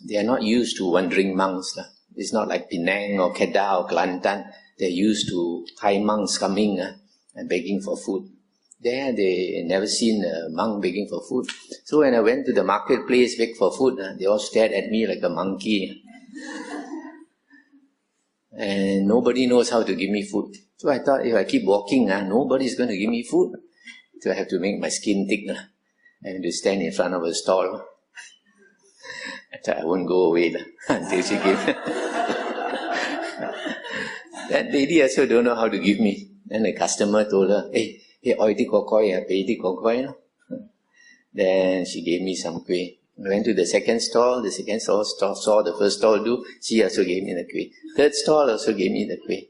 They are not used to wandering monks. It's not like Penang or Kedah or Kelantan. They're used to Thai monks coming and begging for food. There, they never seen a monk begging for food. So when I went to the marketplace, beg for food, they all stared at me like a monkey. And nobody knows how to give me food. So I thought, if I keep walking, nobody's going to give me food. So I have to make my skin thick. I have to stand in front of a stall. I thought I won't go away until she gives. That lady also don't know how to give me. Then the customer told her, hey, oiti kokoi, peiti kokoi. Then she gave me some kueh. I went to the second stall saw the first stall do, she also gave me the kueh. Third stall also gave me the kueh.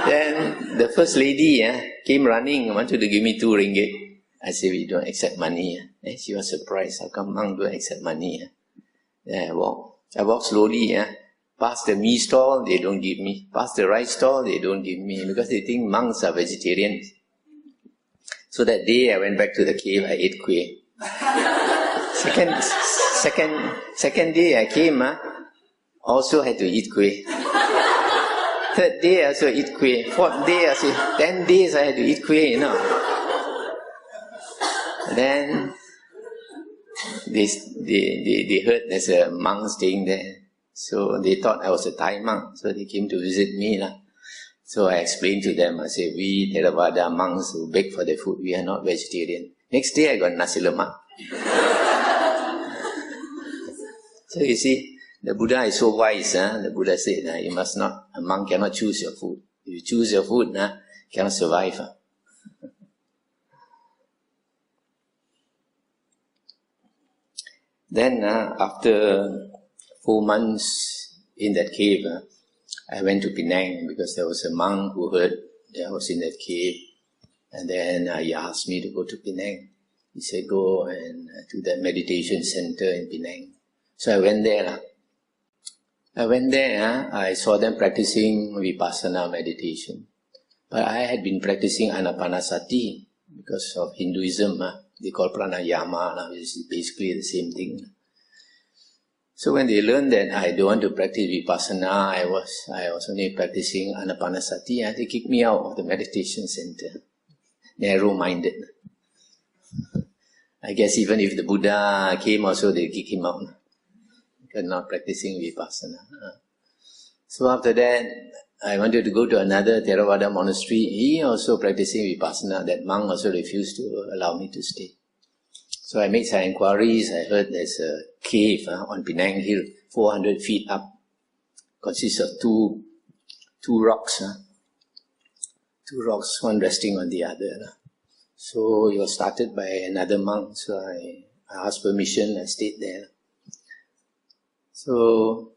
Then the first lady came running, wanted to give me 2 ringgit. I said, we don't accept money. She was surprised, how come monk don't accept money? Then I walk slowly, past the meat stall, they don't give me. Past the rice stall, they don't give me, because they think monks are vegetarians. So that day I went back to the cave, I ate kueh. Second day I came, also had to eat kueh. Third day I also eat kueh. Fourth day I said, 10 days I had to eat kueh, Then they heard there's a monk staying there. So they thought I was a Thai monk. So they came to visit me. So I explained to them, I said, we Theravada monks who beg for the food, we are not vegetarian. Next day I got nasi lemak. So you see, the Buddha is so wise. The Buddha said, a monk cannot choose your food. If you choose your food, cannot survive. Then after 4 months in that cave, I went to Penang because there was a monk who heard that I was in that cave. And then he asked me to go to Penang. He said, go and to the meditation center in Penang. So I went there. I saw them practicing Vipassana meditation. But I had been practicing Anapanasati because of Hinduism. They call pranayama, which is basically the same thing. So when they learned that I don't want to practice Vipassana, I was only practicing Anapanasati, they kicked me out of the meditation center. Narrow-minded. I guess even if the Buddha came also, they kick him out. Because not practicing Vipassana. So after that, I wanted to go to another Theravada monastery. He also practicing Vipassana. That monk also refused to allow me to stay. So I made some inquiries. I heard there's a cave on Penang Hill, 400 feet up. Consists of two rocks. Two rocks, one resting on the other. So it was started by another monk. So I asked permission. I stayed there. So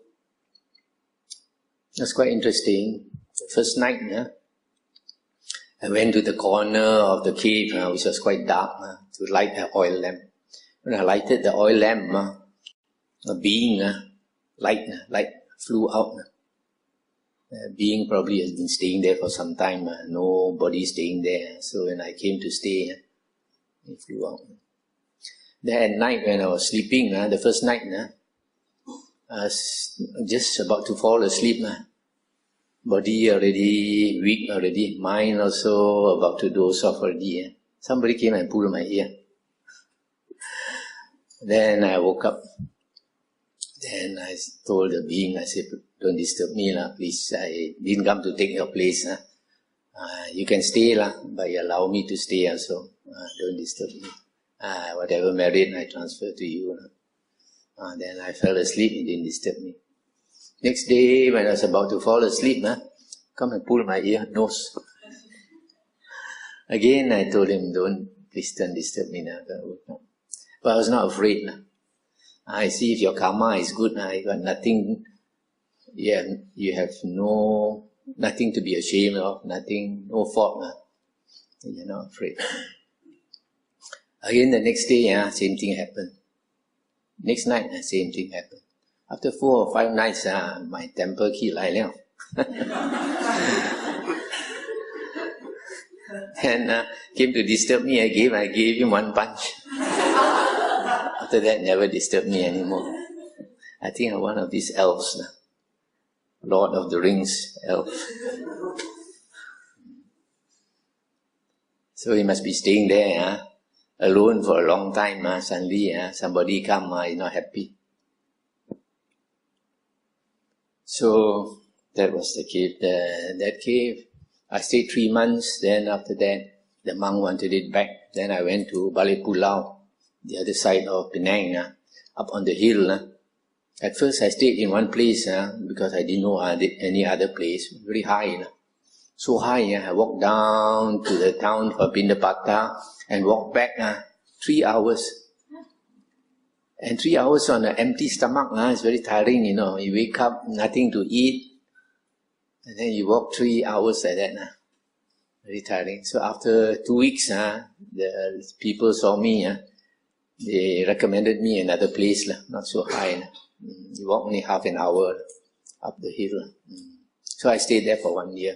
that's quite interesting. The first night, I went to the corner of the cave, which was quite dark, to light an oil lamp. When I lighted the oil lamp, a being, light flew out. Being probably has been staying there for some time. Nobody staying there. So when I came to stay, it flew out. Then at night when I was sleeping, the first night, I was just about to fall asleep. Body already weak already, mind also about to doze off already. Somebody came and pulled my ear. Then I woke up. Then I told the being, I said, don't disturb me, please. I didn't come to take your place. You can stay, but you allow me to stay also. Don't disturb me. Whatever merit I transfer to you. Then I fell asleep, he didn't disturb me. Next day, when I was about to fall asleep, come and pull my ear, nose. Again, I told him, please don't disturb me now. But I was not afraid. I see if your karma is good, you got nothing, you have nothing to be ashamed of, no fault. You're not afraid. Again, the next day, same thing happened. Next night, same thing happened. After 4 or 5 nights, my temper keep lai liao. And came to disturb me again, I gave him one punch. After that, never disturbed me anymore. I think I'm one of these elves now. Lord of the Rings elf. So he must be staying there, alone for a long time. Suddenly, somebody come, he's not happy. So that was the cave. That cave, I stayed 3 months. Then after that, the monk wanted it back. Then I went to Balai Pulau, the other side of Penang, up on the hill. At first I stayed in one place because I didn't know any other place. Very high. So high, I walked down to the town for Pindapata and walked back 3 hours. And 3 hours on an empty stomach, it's very tiring, You wake up, nothing to eat, and then you walk 3 hours like that. Very tiring. So after 2 weeks, the people saw me, they recommended me another place, not so high. You walk only half an hour up the hill. So I stayed there for 1 year.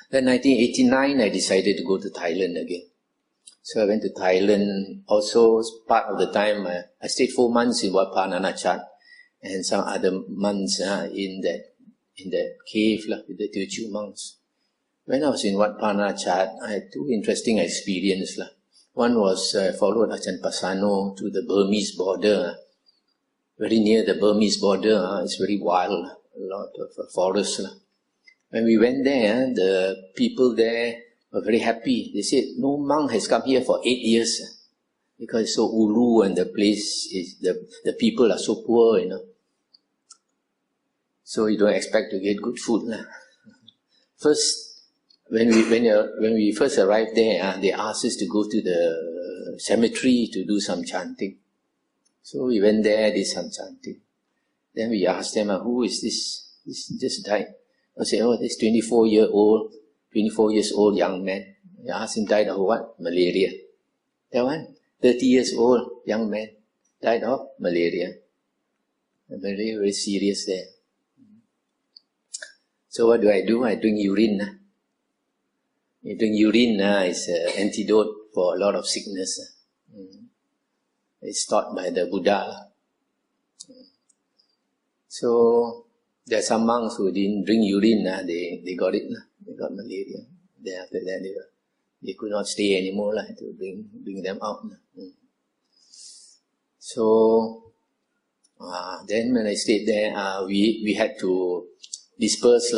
Then 1989, I decided to go to Thailand again. So I went to Thailand. Also, part of the time, I stayed 4 months in Wat Phananachat and some other months in that cave with the Teochew monks. When I was in Wat Phananachat, I had 2 interesting experiences. One was I followed Ajahn Pasano to the Burmese border. Very near the Burmese border, it's very wild, a lot of forest. When we went there, the people there were very happy. They said, no monk has come here for 8 years because it's so ulu and the place is, the people are so poor, So you don't expect to get good food. First, when we first arrived there, they asked us to go to the cemetery to do some chanting. So we went there, did some chanting. Then we asked them, who is this? This just died. I said, this 24 years old young man. I asked him, died of what? Malaria. That one, 30 years old young man, died of malaria. Very, very serious there. So what do? I drink urine. You drink urine is an antidote for a lot of sickness. It's taught by the Buddha. So there are some monks who didn't drink urine, they got it, they got malaria. Then after that they could not stay anymore to bring them out. So then when I stayed there, we had to disperse.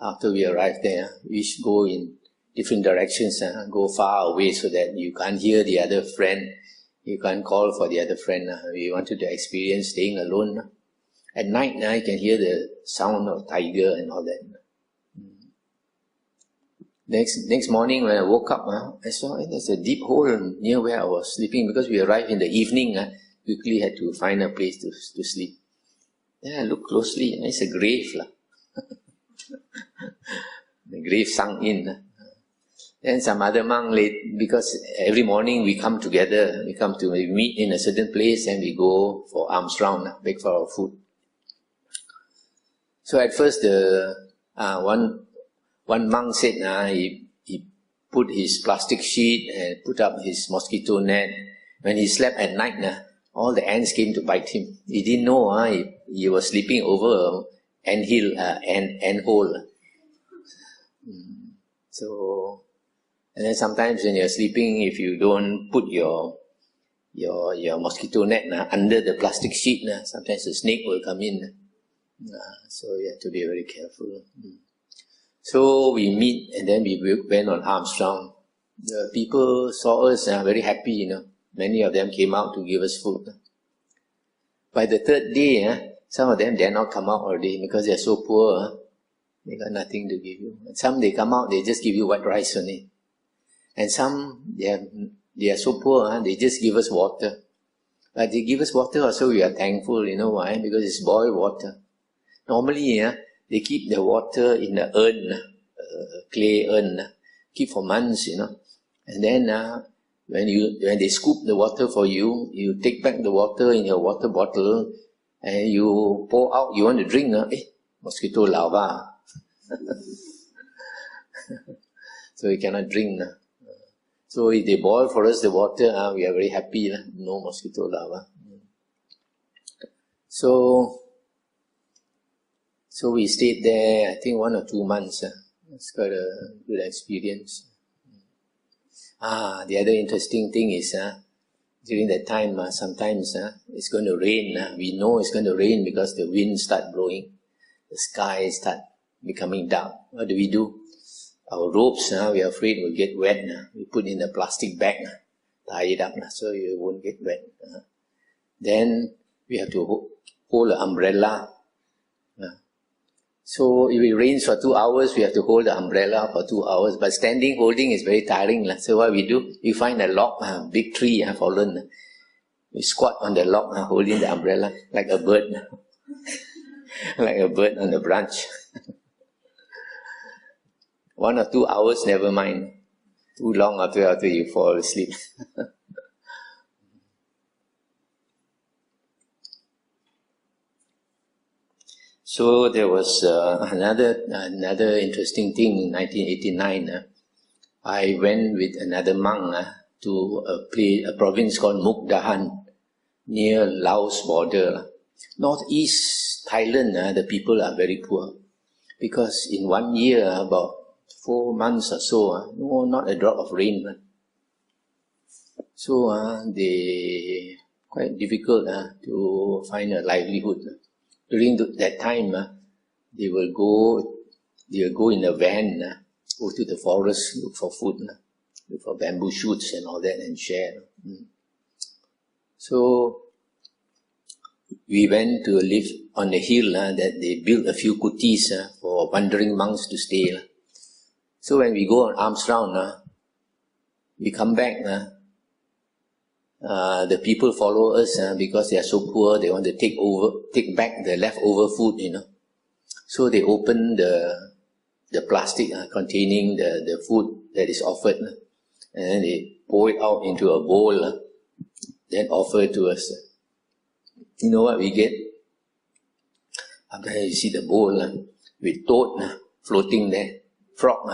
After we arrived there, we should go in different directions, go far away so that you can't hear the other friend, you can't call for the other friend. We wanted to experience staying alone. At night, you can hear the sound of tiger and all that. Next morning when I woke up, I saw there's a deep hole near where I was sleeping because we arrived in the evening. Quickly had to find a place to sleep. Then I look closely, it's a grave. The grave sunk in. Then some other monk, because every morning we come together, we meet in a certain place and we go for alms round, beg for our food. So at first, one monk said he put his plastic sheet and put up his mosquito net. When he slept at night, all the ants came to bite him. He didn't know he was sleeping over an ant hole. So, and then sometimes when you're sleeping, if you don't put your mosquito net under the plastic sheet, sometimes a snake will come in. So you have to be very careful. So we meet and then we went on alms round. The people saw us very happy, Many of them came out to give us food. By the third day, some of them dare not come out already because they are so poor. They got nothing to give you. And some they come out, they just give you white rice only. And some they are so poor, they just give us water. But they give us water also, we are thankful. You know why? Because it's boiled water. Normally, they keep the water in an urn, clay urn, keep for months, And then when they scoop the water for you, you take back the water in your water bottle and you pour out, you want to drink, mosquito larva. So you cannot drink. So if they boil for us the water, we are very happy, no mosquito larva. So we stayed there, I think 1 or 2 months. It's quite a good experience. The other interesting thing is, during that time, sometimes it's going to rain. We know it's going to rain because the wind start blowing. The sky start becoming dark. What do? Our ropes, we are afraid will get wet. We put in a plastic bag, tie it up so you won't get wet. Then we have to hold an umbrella. So if it rains for 2 hours, we have to hold the umbrella for 2 hours. But standing, holding is very tiring. So what we do, we find a log, big tree fallen. We squat on the log, holding the umbrella like a bird. Like a bird on the branch. 1 or 2 hours, never mind. Too long after you fall asleep. So there was another interesting thing in 1989. I went with another monk to a province called Mukdahan, near Laos border. Northeast Thailand, the people are very poor. Because in 1 year, about 4 months or so, no, not a drop of rain. So they quite difficult to find a livelihood. During that time, they will go in a van, go to the forest, look for food, look for bamboo shoots and all that and share. So we went to live on the hill that they built a few kutis for wandering monks to stay. So when we go on alms round, we come back, the people follow us because they are so poor, they want to take back the leftover food, So they open the plastic containing the food that is offered, and then they pour it out into a bowl, then offer it to us. You know what we get? After you see the bowl with toad floating there, frog,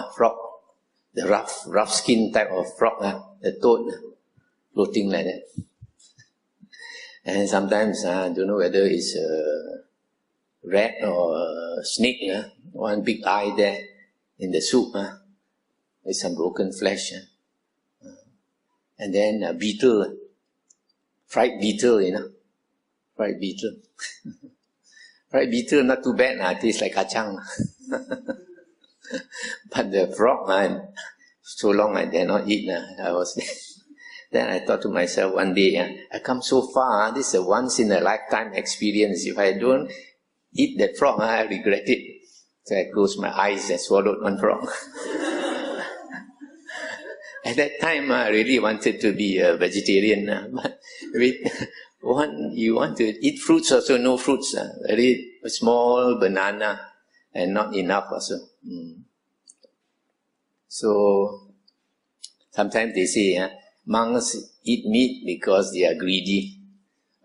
the rough skin type of frog, the toad floating like that. And sometimes I don't know whether it's a rat or a snake, one big eye there in the soup, with some broken flesh. And then a beetle, fried beetle, fried beetle. Fried beetle not too bad, tastes like kacang. But the frog, so long I dare not eat. I was Then I thought to myself one day, I come so far, this is a once in a lifetime experience. If I don't eat that frog, I regret it. So I closed my eyes and swallowed one frog. At that time, I really wanted to be a vegetarian, but You want to eat fruits also, no fruits. Very small banana and not enough also. So, sometimes they say, monks eat meat because they are greedy.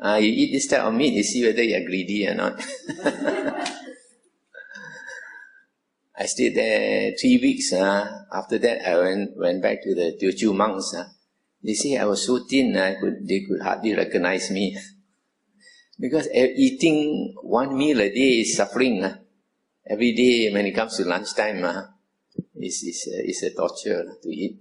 You eat this type of meat, you see whether you are greedy or not. I stayed there 3 weeks. After that, I went back to the Teochew monks. They say I was so thin, they could hardly recognize me. Because eating one meal a day is suffering. Every day when it comes to lunchtime, it's a torture to eat.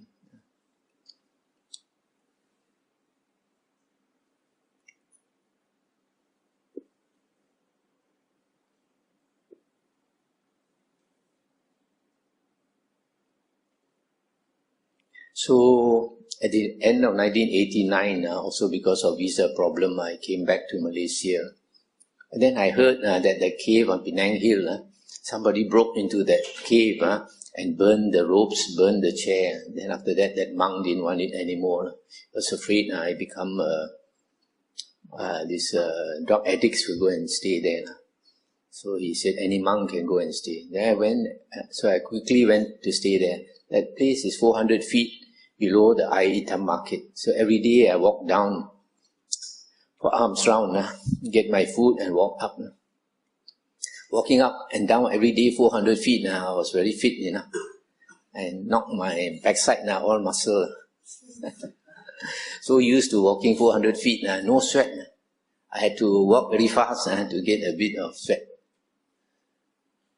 So, at the end of 1989, also because of visa problem, I came back to Malaysia. And then I heard that the cave on Penang Hill, somebody broke into that cave and burned the ropes, burned the chair. Then after that, that monk didn't want it anymore. He was afraid I become drug addicts will go and stay there. So he said any monk can go and stay. Then I went, so I quickly went to stay there. That place is 400 feet below the Itam market. So every day I walk down for arms round, get my food and walk up. Walking up and down every day 400 feet, I was very fit, and knocked my backside, all muscle. So used to walking 400 feet, no sweat. I had to walk very fast to get a bit of sweat.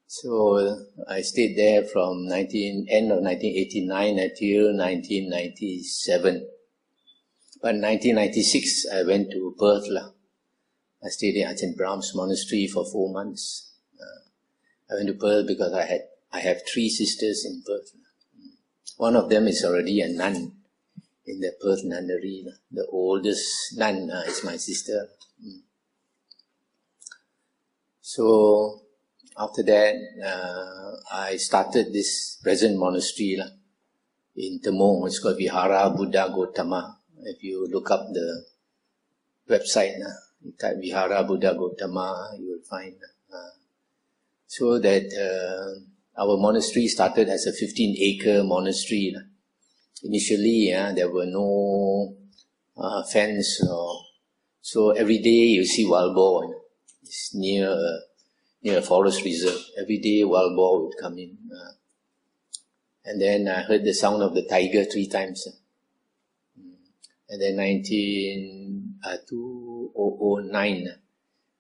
So I stayed there from end of 1989 until 1997. But in 1996, I went to Perth. I stayed in Ajahn Brahm's monastery for 4 months. I went to Perth because I have 3 sisters in Perth. One of them is already a nun in the Perth nunnery. The oldest nun is my sister. So after that, I started this present monastery in Temoh. It's called Vihara Buddha Gotama. If you look up the website, you type Vihara Buddha Gotama, you will find. So that our monastery started as a 15-acre monastery. Initially, there were no fence. So every day you see wild boar. It's near a forest reserve. Every day wild boar would come in. And then I heard the sound of the tiger 3 times. And then 2009,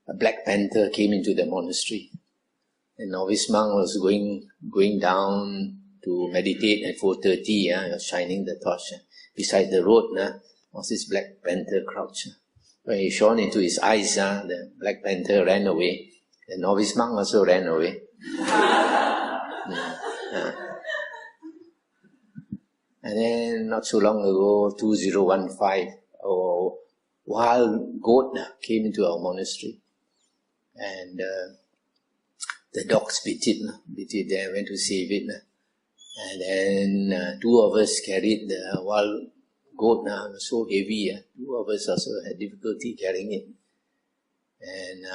a black panther came into the monastery. A novice monk was going down to meditate at 4:30. He was shining the torch. Beside the road was this black panther crouch. When he shone into his eyes, the black panther ran away. The novice monk also ran away. And then not so long ago, 2015, a wild goat came into our monastery. And the dogs bit it there, went to save it. And then 2 of us carried the wild goat. It was so heavy. 2 of us also had difficulty carrying it. And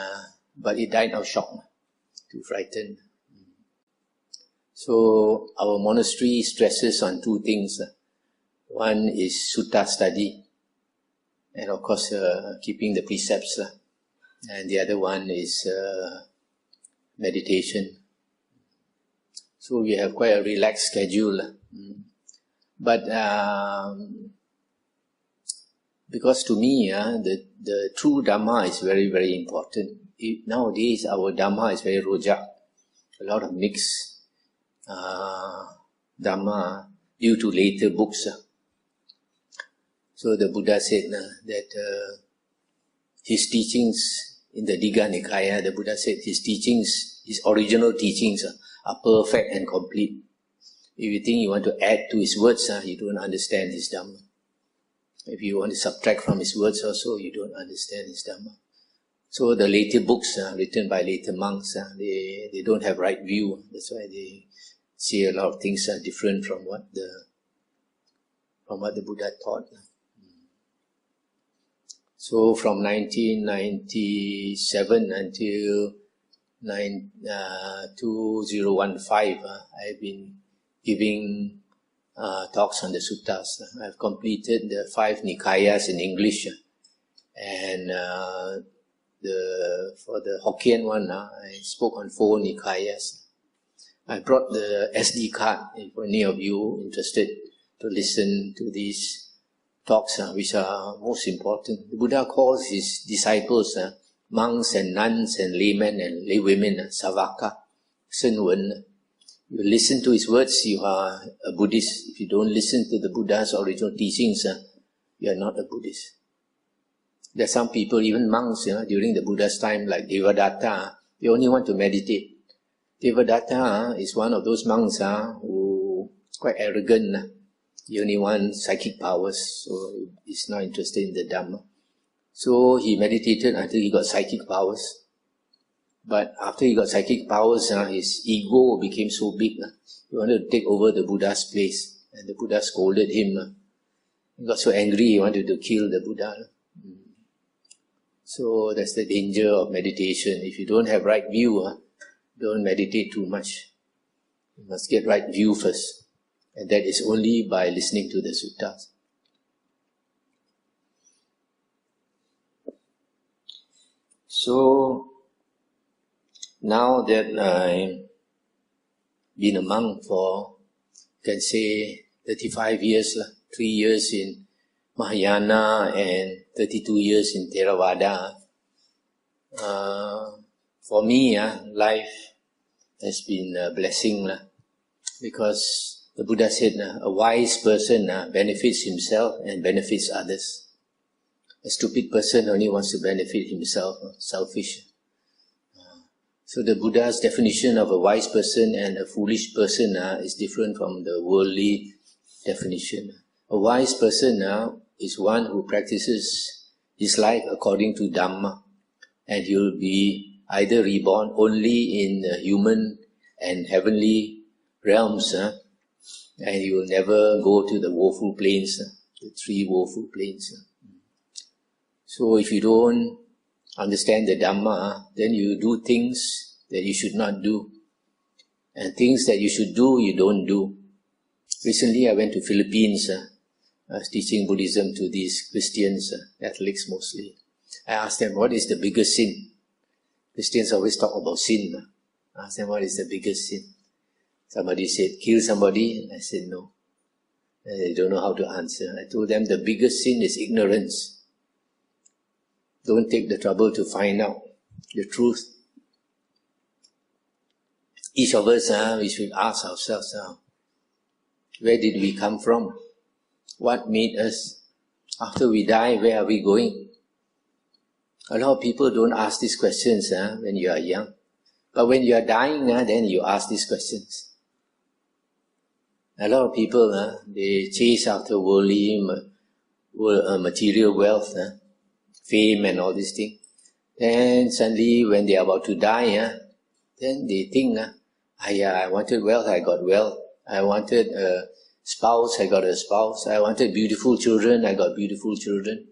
but it died of shock, too frightened. So our monastery stresses on 2 things. One is sutta study, and of course keeping the precepts. And the other one is meditation. So we have quite a relaxed schedule. But because to me, the true Dhamma is very, very important. Nowadays, our Dhamma is very rojak. A lot of mixed Dhamma due to later books. So the Buddha said that his teachings in the Digha Nikaya, the Buddha said his teachings, his original teachings are perfect and complete. If you think you want to add to his words, you don't understand his Dhamma. If you want to subtract from his words also, you don't understand his Dhamma. So the later books written by later monks, they don't have right view. That's why they say a lot of things are different from what the Buddha taught. So from 1997 until 2015, I've been giving talks on the suttas. I've completed the 5 Nikayas in English, and for the Hokkien one, I spoke on 4 Nikayas. I brought the SD card if any of you interested to listen to these talks, which are most important. The Buddha calls his disciples monks and nuns and laymen and laywomen, savaka, senwen. You listen to his words, you are a Buddhist. If you don't listen to the Buddha's original teachings, you are not a Buddhist. There are some people, even monks, during the Buddha's time, like Devadatta, they only want to meditate. Devadatta is one of those monks who quite arrogant. He only wants psychic powers, so he's not interested in the Dhamma. So he meditated until he got psychic powers. But after he got psychic powers, his ego became so big. He wanted to take over the Buddha's place. And the Buddha scolded him. He got so angry, he wanted to kill the Buddha. So that's the danger of meditation. If you don't have right view, don't meditate too much. You must get right view first. And that is only by listening to the suttas. So, now that I've been a monk for, you can say, 35 years, 3 years in Mahayana and 32 years in Theravada, for me, life has been a blessing, because the Buddha said, a wise person benefits himself and benefits others. A stupid person only wants to benefit himself, selfish. So the Buddha's definition of a wise person and a foolish person is different from the worldly definition. A wise person is one who practices his life according to Dhamma, and he will be either reborn only in human and heavenly realms, and he will never go to the woeful plains, the 3 woeful plains. So if you don't understand the Dhamma, then you do things that you should not do. And things that you should do, you don't do. Recently I went to Philippines. I was teaching Buddhism to these Christians, Catholics mostly. I asked them, what is the biggest sin? Christians always talk about sin. I asked them, what is the biggest sin? Somebody said, kill somebody. I said, no. They don't know how to answer. I told them the biggest sin is ignorance. Don't take the trouble to find out the truth. Each of us, we should ask ourselves, where did we come from? What made us? After we die, where are we going? A lot of people don't ask these questions when you are young. But when you are dying, then you ask these questions. A lot of people, they chase after worldly, material wealth, fame and all these things. Then suddenly when they are about to die, then they think, I wanted wealth, I got wealth. I wanted a spouse, I got a spouse. I wanted beautiful children, I got beautiful children.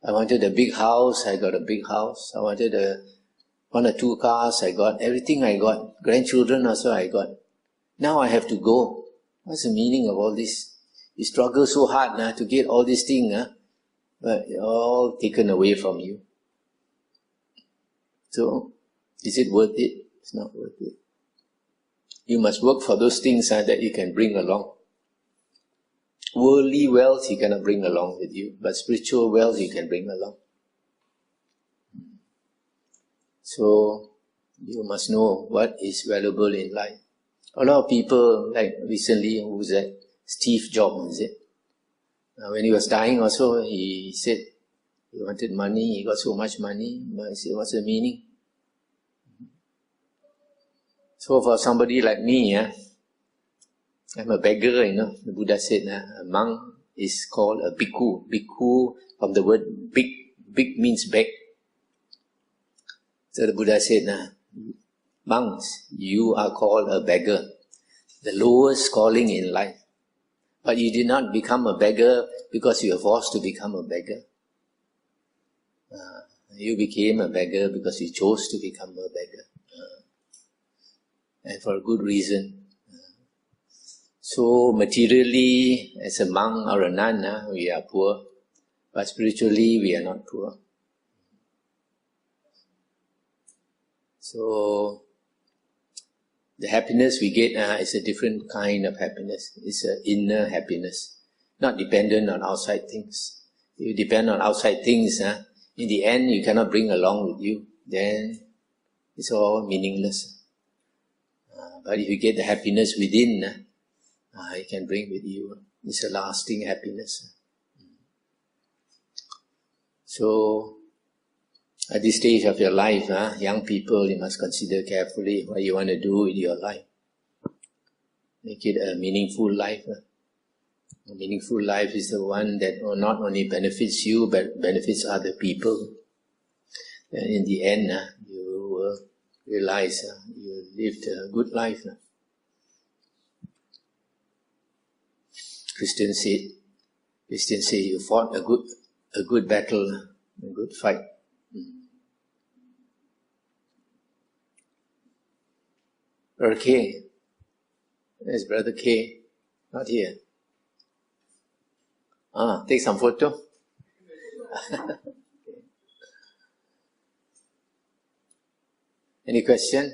I wanted a big house, I got a big house. I wanted 1 or 2 cars, I got everything I got. Grandchildren also I got. Now I have to go. What's the meaning of all this? You struggle so hard to get all these things, but they're all taken away from you. So, is it worth it? It's not worth it. You must work for those things that you can bring along. Worldly wealth you cannot bring along with you, but spiritual wealth you can bring along. So, you must know what is valuable in life. A lot of people, like recently, who was that? Steve Jobs, is it? When he was dying also, he said he wanted money, he got so much money, but I said, what's the meaning? So for somebody like me, I'm a beggar, the Buddha said, a monk is called a bhikkhu. Bhikkhu, from the word big, big means beg. So the Buddha said, monks, you are called a beggar, the lowest calling in life. But you did not become a beggar because you were forced to become a beggar. You became a beggar because you chose to become a beggar. And for a good reason. So materially, as a monk or a nun, we are poor. But spiritually, we are not poor. So, the happiness we get is a different kind of happiness. It's an inner happiness, not dependent on outside things. If you depend on outside things, in the end you cannot bring along with you. Then it's all meaningless. But if you get the happiness within, you can bring with you. It's a lasting happiness. So, at this stage of your life, young people, you must consider carefully what you want to do with your life. Make it a meaningful life. A meaningful life is the one that not only benefits you, but benefits other people. And in the end, you will realize you lived a good life. Christians say you fought a good battle, a good fight. Brother K. Where's Brother K? Not here. Take some photo. Any question?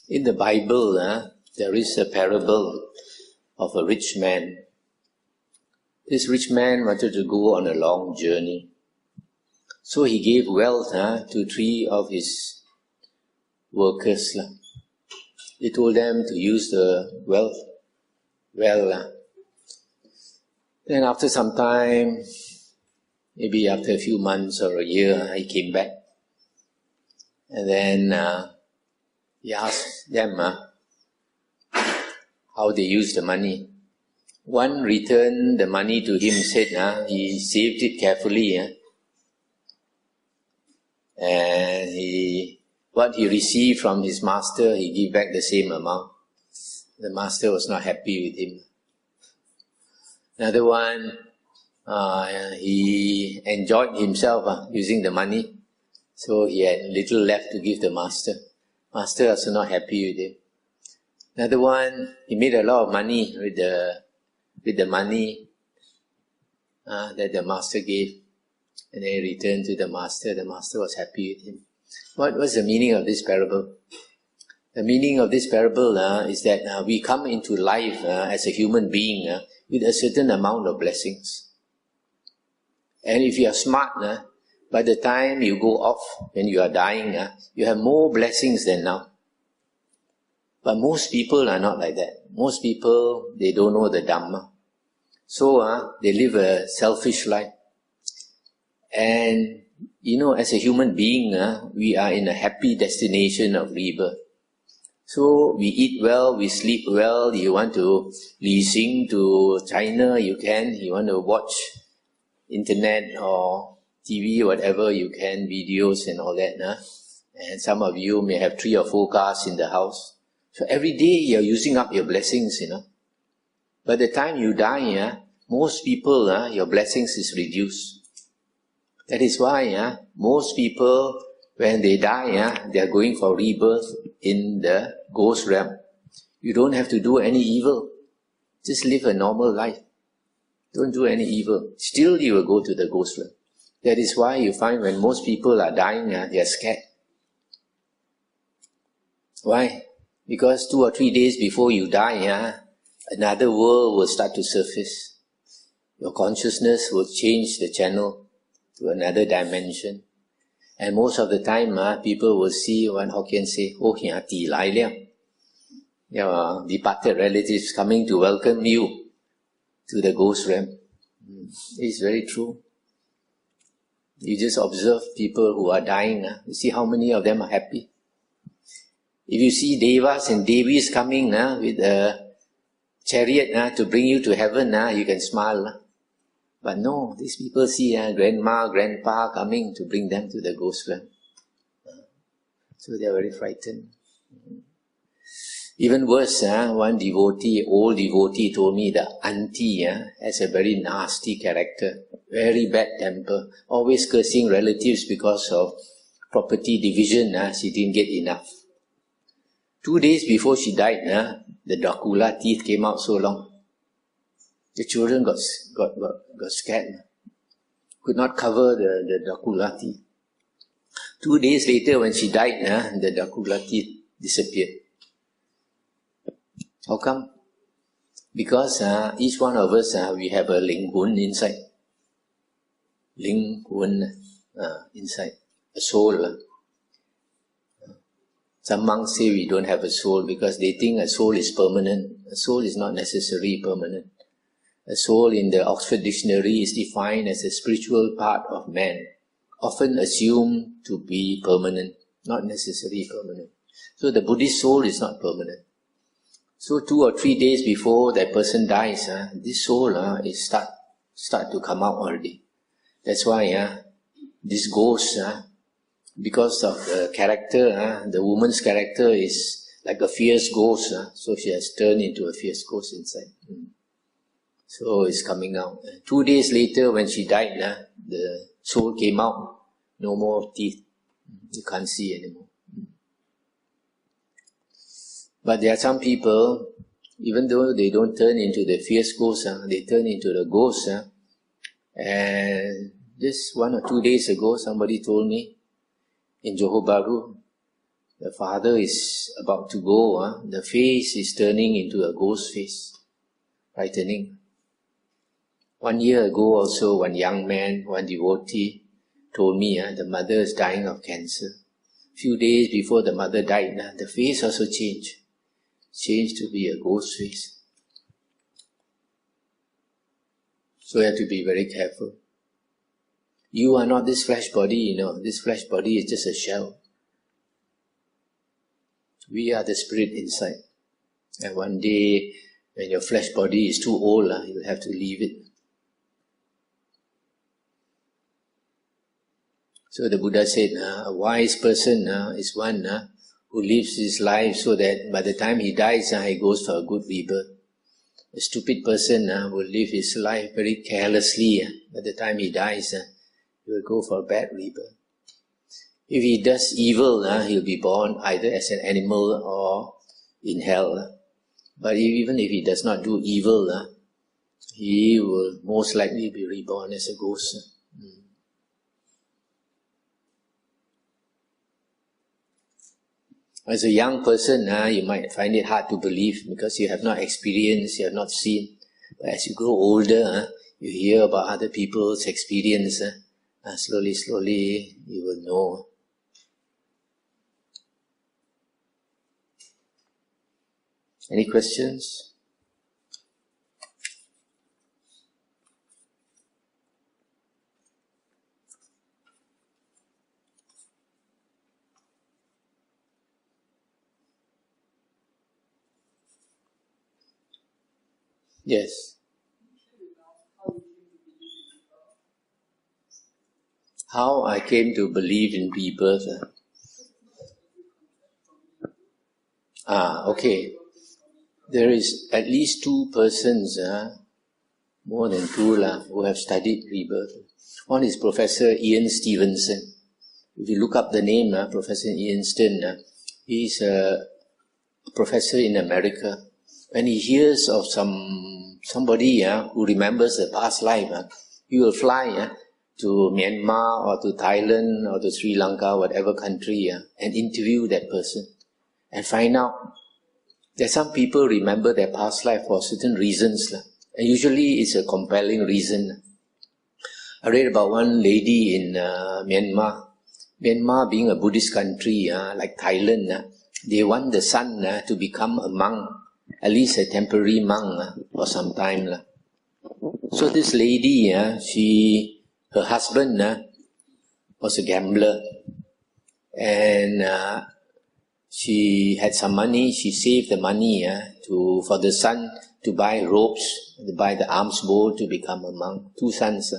In the Bible, there is a parable of a rich man. This rich man wanted to go on a long journey. So he gave wealth to 3 of his workers. He told them to use the wealth well. Then after some time, maybe after a few months or a year, he came back. And then he asked them how they used the money. One returned the money to him, said he saved it carefully. And what he received from his master, he gave back the same amount. The master was not happy with him. Another one, he enjoyed himself using the money. So he had little left to give the master. Master also not happy with him. Another one, he made a lot of money with the money that the master gave. And then he returned to the master. The master was happy with him. What was the meaning of this parable? The meaning of this parable is that we come into life as a human being with a certain amount of blessings. And if you are smart, by the time you go off, when you are dying, you have more blessings than now. But most people are not like that. Most people, they don't know the Dhamma. So they live a selfish life. And as a human being, we are in a happy destination of rebirth. So we eat well, we sleep well. You want to leasing to China, you can. You want to watch internet or TV, whatever you can, videos and all that. And some of you may have 3 or 4 cars in the house. So every day you're using up your blessings, By the time you die, most people, your blessings is reduced. That is why most people, when they die, they are going for rebirth in the ghost realm. You don't have to do any evil. Just live a normal life. Don't do any evil. Still you will go to the ghost realm. That is why you find when most people are dying, they are scared. Why? Because 2 or 3 days before you die, another world will start to surface. Your consciousness will change the channel to another dimension. And most of the time, people will see what Hokkien say, "Oh, ti lai liang." Your departed relatives coming to welcome you to the ghost realm. It's very true. You just observe people who are dying. You see how many of them are happy. If you see devas and devis coming with a chariot to bring you to heaven, you can smile. But no, these people see grandma, grandpa coming to bring them to the ghost realm. So they are very frightened. Even worse, one devotee, old devotee, told me the auntie has a very nasty character, very bad temper, always cursing relatives because of property division. She didn't get enough. 2 days before she died, the Dracula teeth came out so long. The children got scared. Could not cover the Dracula teeth. 2 days later, when she died, the Dracula teeth disappeared. How come? Because each one of us, we have a lingun inside. Lingun inside. A soul. Some monks say we don't have a soul because they think a soul is permanent. A soul is not necessarily permanent. A soul in the Oxford Dictionary is defined as a spiritual part of man, often assumed to be permanent, not necessarily permanent. So the Buddhist soul is not permanent. So 2 or 3 days before that person dies, this soul is start to come out already. That's why this ghost, because of the character, the woman's character is like a fierce ghost, so she has turned into a fierce ghost inside. So it's coming out. 2 days later, when she died, the soul came out. No more teeth. You can't see anymore. But there are some people, even though they don't turn into the fierce ghost, they turn into the ghost. And just 1 or 2 days ago, somebody told me, in Johor Bahru, the father is about to go, the face is turning into a ghost face. Frightening. 1 year ago also, one young man, one devotee, told me the mother is dying of cancer. Few days before the mother died, the face also changed. Changed to be a ghost face. So you have to be very careful. You are not this flesh body, this flesh body is just a shell. We are the spirit inside. And one day, when your flesh body is too old, you'll have to leave it. So the Buddha said, a wise person is one who lives his life so that by the time he dies, he goes for a good rebirth. A stupid person will live his life very carelessly. By the time he dies, he will go for a bad rebirth. If he does evil, he'll be born either as an animal or in hell. But even if he does not do evil, he will most likely be reborn as a ghost. As a young person, you might find it hard to believe because you have not experienced, you have not seen. But as you grow older, you hear about other people's experience. Slowly, you will know. Any questions? Yes. How I came to believe in rebirth. Okay. There is at least 2 persons, more than 2 who have studied rebirth. One is Professor Ian Stevenson. If you look up the name, Professor Ian Stevenson, he's a professor in America. When he hears of somebody who remembers the past life, he will fly to Myanmar or to Thailand or to Sri Lanka, whatever country, and interview that person and find out that some people remember their past life for certain reasons. And usually it's a compelling reason. I read about one lady in Myanmar. Myanmar being a Buddhist country like Thailand, they want the son to become a monk, at least a temporary monk for some time. So this lady, her husband was a gambler, and she had some money, she saved the money for the son to buy robes, to buy the alms bowl to become a monk. 2 sons.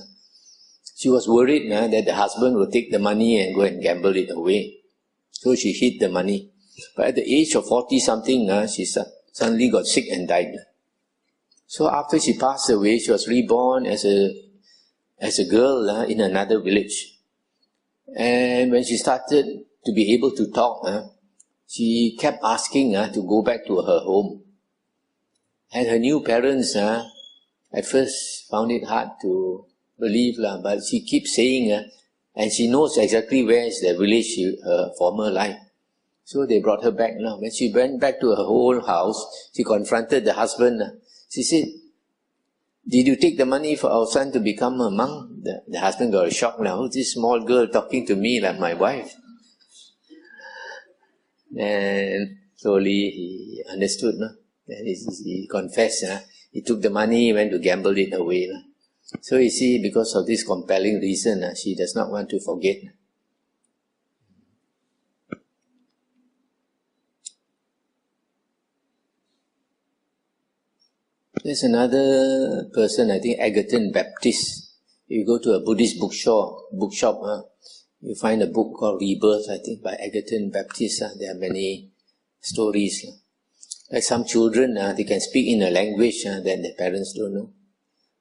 She was worried that the husband would take the money and go and gamble it away. So she hid the money. But at the age of 40-something, she suddenly got sick and died. So after she passed away, she was reborn as a girl in another village. And when she started to be able to talk, she kept asking to go back to her home. And her new parents at first found it hard to believe, but she keeps saying, and she knows exactly where is the village, her former life. So they brought her back. When she went back to her whole house, she confronted the husband. She said, "Did you take the money for our son to become a monk?" The husband got a shock now. "Oh, this small girl talking to me like my wife." And slowly he understood. And he confessed. He took the money, went to gamble it away. So you see, because of this compelling reason, she does not want to forget. There's another person, I think Egerton Baptist. If you go to a Buddhist bookshop, you find a book called Rebirth, I think, by Egerton Baptist. There are many stories. Like some children, they can speak in a language that their parents don't know.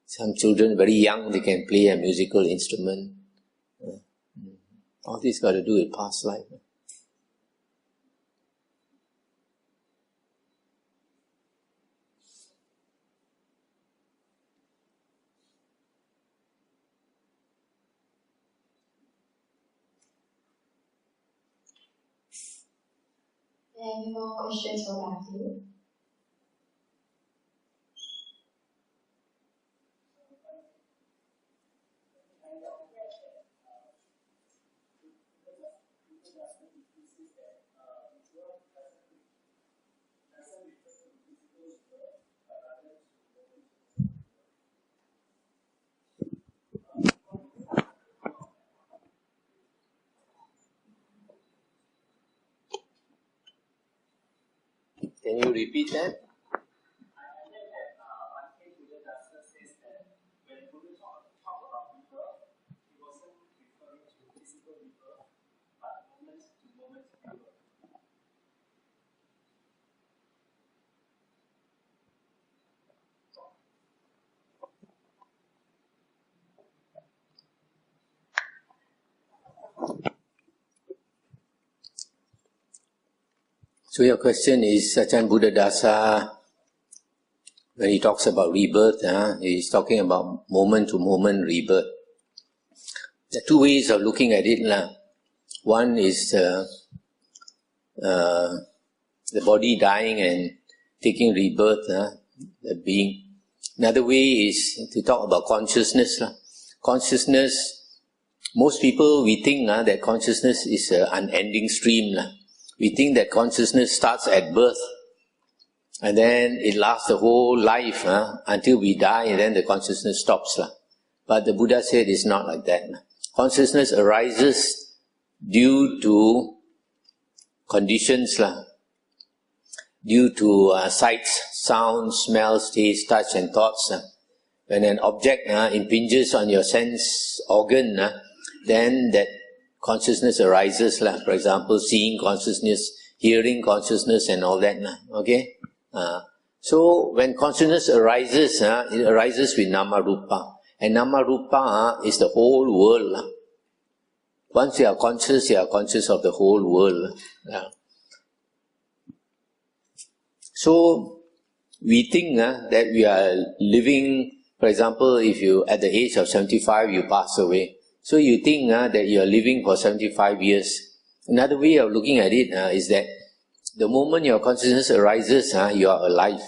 Some children, very young, they can play a musical instrument. All this got to do with past life. Any more questions for Bhante? Can you repeat that? So your question is, Sachan Buddhadasa, when he talks about rebirth, he's talking about moment-to-moment rebirth. There are 2 ways of looking at it. One is the body dying and taking rebirth, the being. Another way is to talk about consciousness. Consciousness, most people, we think that consciousness is an unending stream. We think that consciousness starts at birth and then it lasts the whole life until we die, and then the consciousness stops. But the Buddha said it's not like that. Consciousness arises due to conditions, due to sights, sounds, smells, taste, touch and thoughts. When an object impinges on your sense organ, then that consciousness arises. For example, seeing consciousness, hearing consciousness and all that. Okay? So when consciousness arises, it arises with nama rupa. And nama rupa is the whole world. Once you are conscious of the whole world. So we think that we are living, for example, if you at the age of 75 you pass away. So you think that you are living for 75 years. Another way of looking at it is that the moment your consciousness arises, you are alive.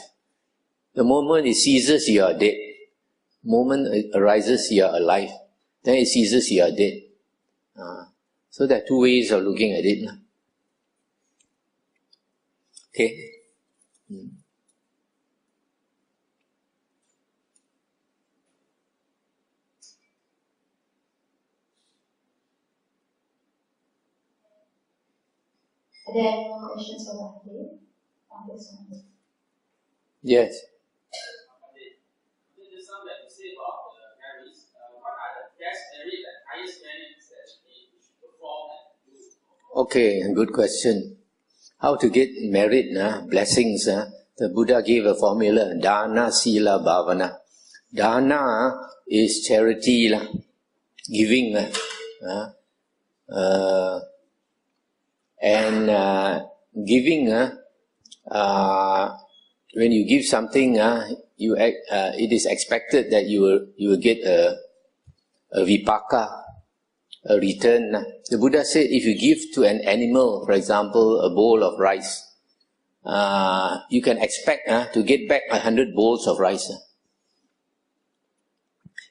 The moment it ceases, you are dead. The moment it arises, you are alive. Then it ceases, you are dead. So there are 2 ways of looking at it. Okay? Are there any more questions for Bhante on this one? Yes. Just now that you say about marriage, what are the best merit and highest merits that we should perform and do? Okay, good question. How to get merit, blessings? The Buddha gave a formula, Dana, Sila, Bhavana. Dana is charity, giving. And giving, when you give something, it is expected that you will get a vipaka, a return. The Buddha said if you give to an animal, for example, a bowl of rice, you can expect to get back 100 bowls of rice.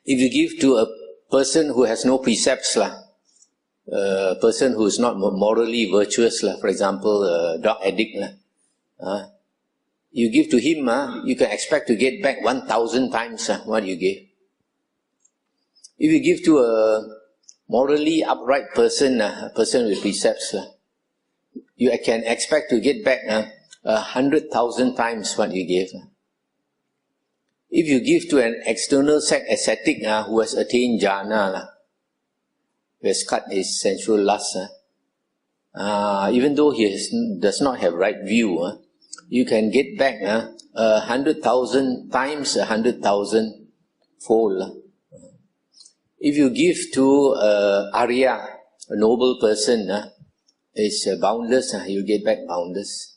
If you give to a person who has no precepts, a person who is not morally virtuous, for example, a drug addict, you give to him, you can expect to get back 1,000 times what you gave. If you give to a morally upright person, a person with precepts, you can expect to get back 100,000 times what you gave. If you give to an external ascetic who has attained jhana, who has cut his sensual lust, even though he does not have right view, you can get back 100,000 times 100,000 fold. If you give to Arya, a noble person, is boundless, you get back boundless.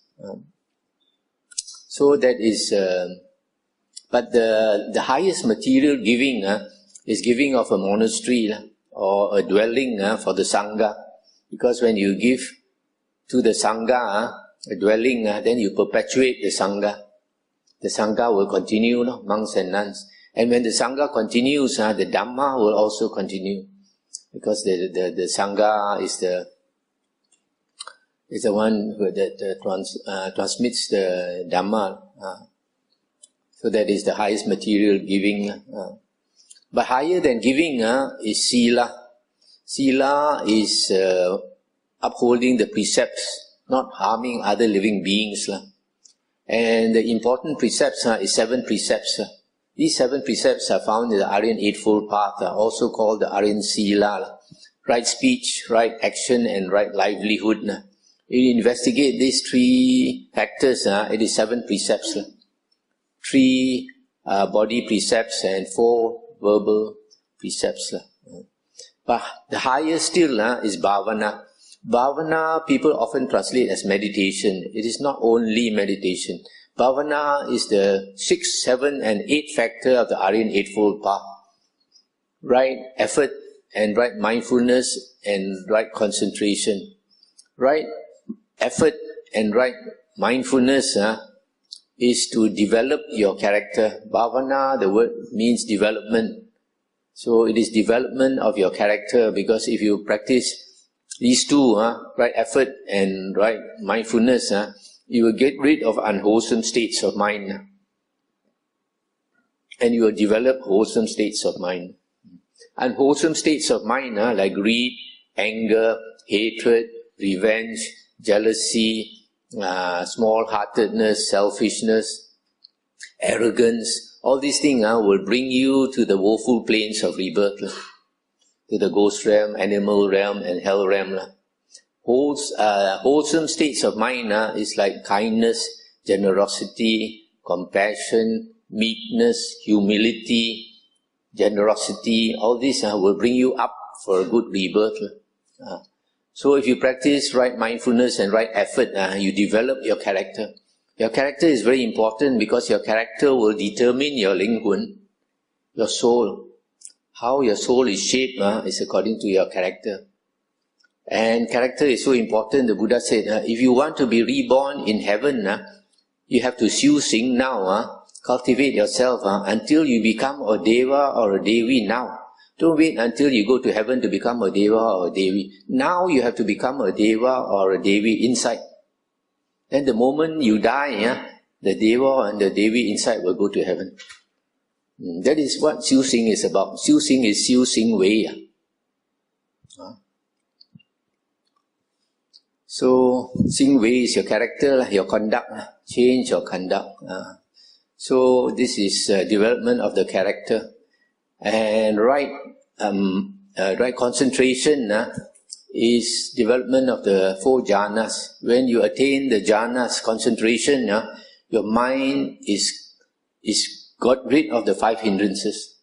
So that is, but the highest material giving is giving of a monastery or a dwelling for the Sangha. Because when you give to the Sangha, a dwelling, then you perpetuate the Sangha. The Sangha will continue, monks and nuns. And when the Sangha continues, the Dhamma will also continue. Because the Sangha is the one that transmits the Dhamma. So that is the highest material giving. But higher than giving is Sila. Sila is upholding the precepts, not harming other living beings. And the important precepts is 7 precepts. These 7 precepts are found in the Aryan Eightfold Path, also called the Aryan Sila. Right speech, right action, and right livelihood. If you investigate these 3 factors, it is 7 precepts. 3 body precepts and 4 verbal precepts. But the highest still is Bhavana. Bhavana people often translate as meditation. It is not only meditation. Bhavana is the 6, 7 and 8 factor of the Aryan Eightfold Path. Right effort and right mindfulness and right concentration. Right effort and right mindfulness is to develop your character. Bhavana, the word means development. So it is development of your character, because if you practice these 2, right effort and right mindfulness, you will get rid of unwholesome states of mind. And you will develop wholesome states of mind. Unwholesome states of mind, like greed, anger, hatred, revenge, jealousy, small-heartedness, selfishness, arrogance, all these things will bring you to the woeful planes of rebirth, to the ghost realm, animal realm, and hell realm. Wholesome states of mind is like kindness, generosity, compassion, meekness, humility, generosity. All these will bring you up for a good rebirth. So if you practice right mindfulness and right effort, you develop your character. Your character is very important, because your character will determine your linghun, your soul. How your soul is shaped is according to your character. And character is so important. The Buddha said, if you want to be reborn in heaven, you have to siu sing now, cultivate yourself until you become a Deva or a Devi now. Don't wait until you go to heaven to become a Deva or a Devi. Now you have to become a Deva or a Devi inside. Then the moment you die, the Deva and the Devi inside will go to heaven. That is what siu sing is about. Siu sing is siu sing wei. So, Sing Wei is your character, your conduct, change your conduct. So, this is development of the character. And right concentration is development of the 4 jhanas. When you attain the jhanas, concentration, your mind is got rid of the 5 hindrances.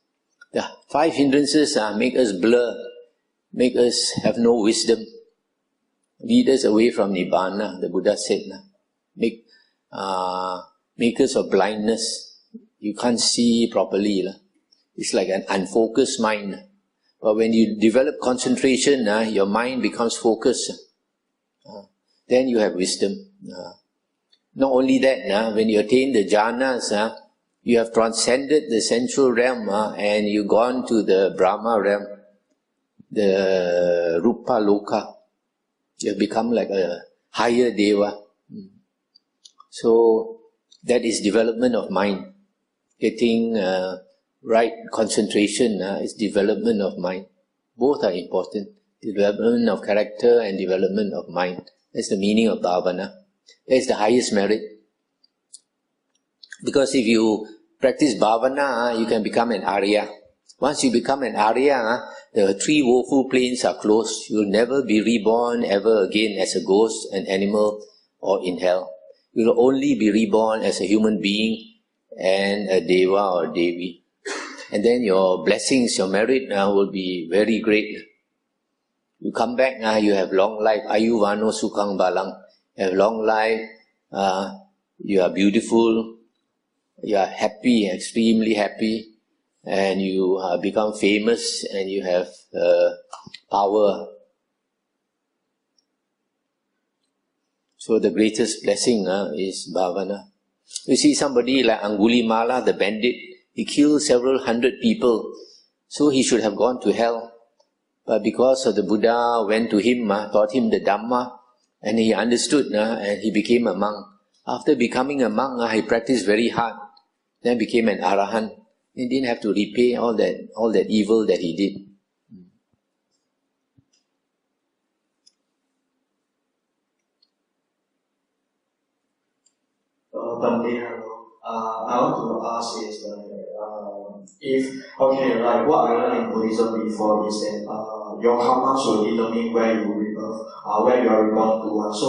The 5 hindrances make us blur, make us have no wisdom, lead us away from Nibbana, the Buddha said. Make us of blindness, you can't see properly. It's like an unfocused mind. But when you develop concentration, your mind becomes focused. Then you have wisdom. Not only that, when you attain the jhanas, you have transcended the sensual realm and you've gone to the Brahma realm, the Rupa Loka. You have become like a higher Deva. So that is development of mind. Getting right concentration is development of mind. Both are important. Development of character and development of mind. That's the meaning of bhavana. That's the highest merit. Because if you practice bhavana, you can become an Arya. Once you become an Arya, the 3 woeful planes are closed. You will never be reborn ever again as a ghost, an animal, or in hell. You will only be reborn as a human being and a Deva or Devi. And then your blessings, your merit will be very great. You come back, you have long life. Ayu vano sukhang balang. You have long life. You are beautiful. You are happy, extremely happy. And you become famous and you have power. So the greatest blessing is bhavana. You see somebody like Angulimala, the bandit, he killed several hundred people. So he should have gone to hell. But because of the Buddha went to him, taught him the Dhamma, and he understood and he became a monk. After becoming a monk, he practiced very hard. Then became an Arahant. He didn't have to repay all that evil that he did. Bhante, hello. I want to ask is like what I learned in Buddhism before is that your karma should determine where you rebirth, where you are reborn to. So,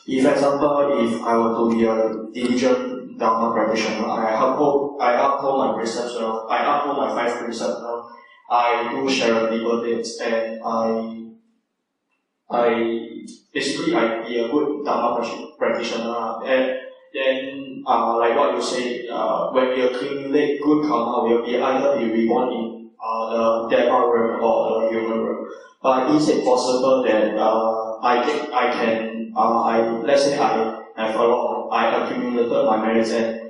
if for example, if I were to be a diligent Dhamma practitioner, I uphold my precepts, I uphold my 5 precepts, I do charitable deeds, and I basically I be a good Dhamma practitioner, and then like what you say, when we accumulate good karma, we'll be either be reborn in the Dhamma realm or the human realm. But is it possible that let's say I accumulated my merits and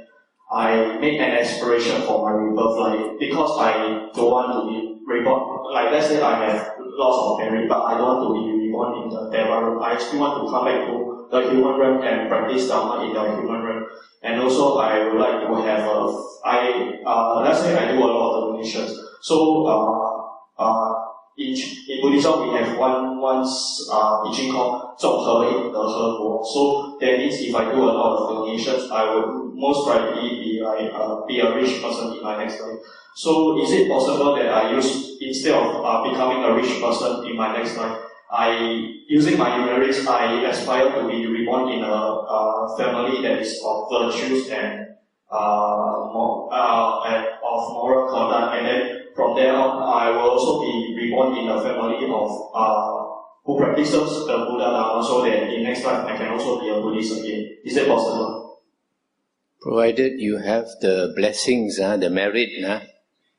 I make an aspiration for my rebirth, like because I don't want to be reborn. Like let's say I have lots of merit, but I don't want to be reborn in the Dhamma realm. I still want to come back to the human realm and practice Dhamma in the human realm. And also I would like to have let's say I do a lot of donations. So in Buddhism we have one teaching called 众合因得合果. So that means if I do a lot of donations, I will most likely be a rich person in my next life. So is it possible that instead of becoming a rich person in my next life, using my merits, I aspire to be reborn in a family that is of virtues and of moral conduct, and then from there on, I will also be reborn in a family of who practices the Buddha Dhamma, so that in next life I can also be a Buddhist again. Is it possible? Provided you have the blessings, the merit,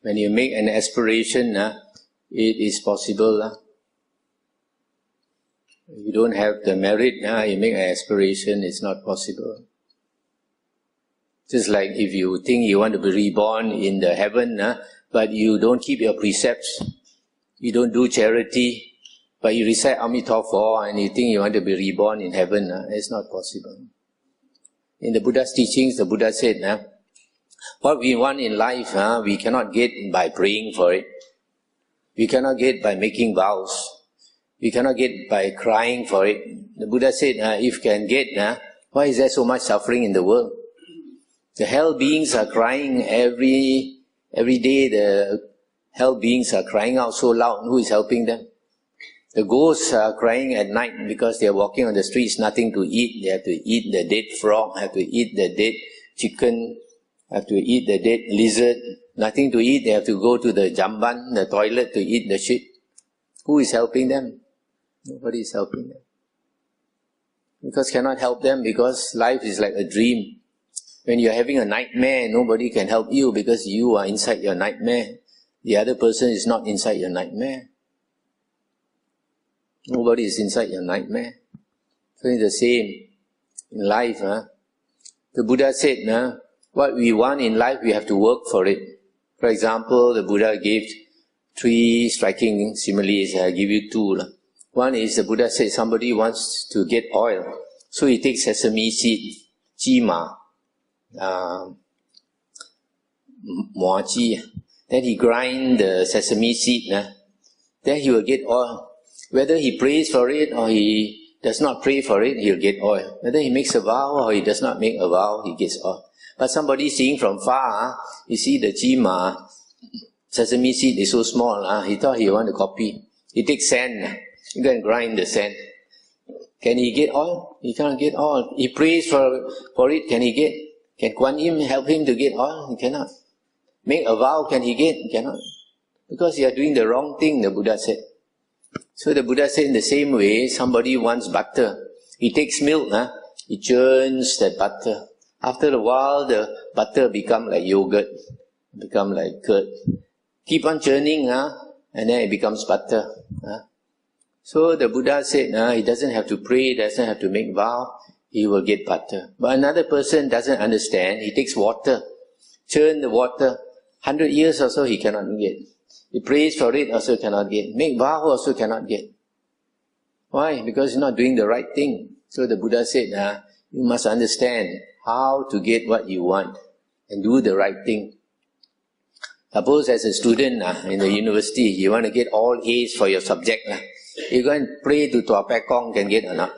when you make an aspiration, it is possible. If you don't have the merit, you make an aspiration, it's not possible. Just like if you think you want to be reborn in the heaven, but you don't keep your precepts, you don't do charity, but you recite Amitabha and you think you want to be reborn in heaven, it's not possible. In the Buddha's teachings, the Buddha said, what we want in life, we cannot get by praying for it. We cannot get by making vows. We cannot get by crying for it. The Buddha said, if you can get, why is there so much suffering in the world? The hell beings are crying every day. The hell beings are crying out so loud. Who is helping them? The ghosts are crying at night because they are walking on the streets, nothing to eat. They have to eat the dead frog, have to eat the dead chicken, have to eat the dead lizard. Nothing to eat, they have to go to the jamban, the toilet, to eat the shit. Who is helping them? Nobody is helping them. Because cannot help them, because life is like a dream. When you are having a nightmare, nobody can help you because you are inside your nightmare. The other person is not inside your nightmare. Nobody is inside your nightmare. So it's the same in life. The Buddha said, what we want in life, we have to work for it. For example, the Buddha gave 3 striking similes. I give you 2. One is, the Buddha said somebody wants to get oil. So he takes sesame seed, jima, moachi. Then he grind the sesame seed. Then he will get oil. Whether he prays for it or he does not pray for it, he'll get oil. Whether he makes a vow or he does not make a vow, he gets oil. But somebody seeing from far, you see the jima, sesame seed is so small, he thought he want to copy. He takes sand, he go and grind the sand. Can he get oil? He can't get oil. He prays for it, can he get? Can Kuan Yin help him to get oil? He cannot. Make a vow, can he get? He cannot. Because you are doing the wrong thing, the Buddha said. So the Buddha said in the same way, somebody wants butter. He takes milk, he churns that butter. After a while, the butter become like yogurt, become like curd. Keep on churning, and then it becomes butter. So the Buddha said, he doesn't have to pray, doesn't have to make vow, he will get butter. But another person doesn't understand, he takes water, churn the water, 100 years or so he cannot get. He prays for it, also cannot get. Make vow, also cannot get. Why? Because he's not doing the right thing. So the Buddha said, you must understand how to get what you want and do the right thing. Suppose as a student in the university, you want to get all A's for your subject. You go and pray to Tua Pek Kong, can get or not?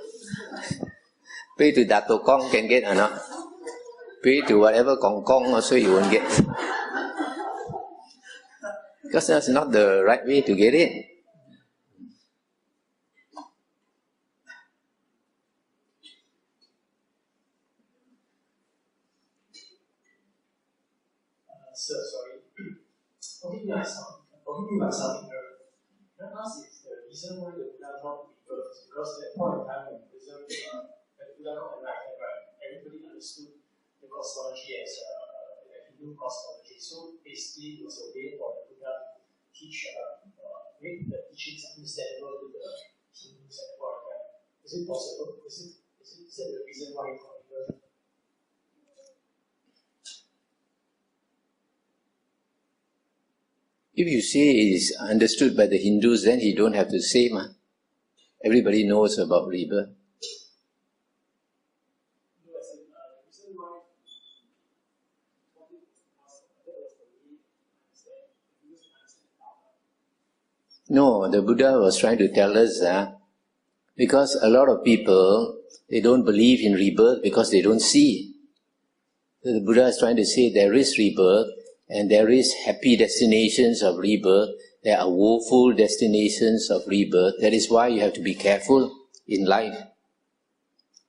Pray to Dato Kong, can get or not? Pray to whatever Kong Kong, also you won't get. Because that's not the right way to get it. Sir, sorry. Forgive me myself ignorant. Can I ask if the reason why the Buddha brought rebirth is because at that point in time when the Buddha got enlightened, right, everybody understood the cosmology as a Hindu cosmology. So basically, it was a way for the Buddha to teach, make the teachings understandable to the Hindus at that point in time. Is it possible? Is that the reason why he got rebirth? If you say it is understood by the Hindus, then you don't have to say, Everybody knows about rebirth. No, the Buddha was trying to tell us because a lot of people, they don't believe in rebirth because they don't see. So the Buddha is trying to say there is rebirth, and there is happy destinations of rebirth, there are woeful destinations of rebirth. That is why you have to be careful in life.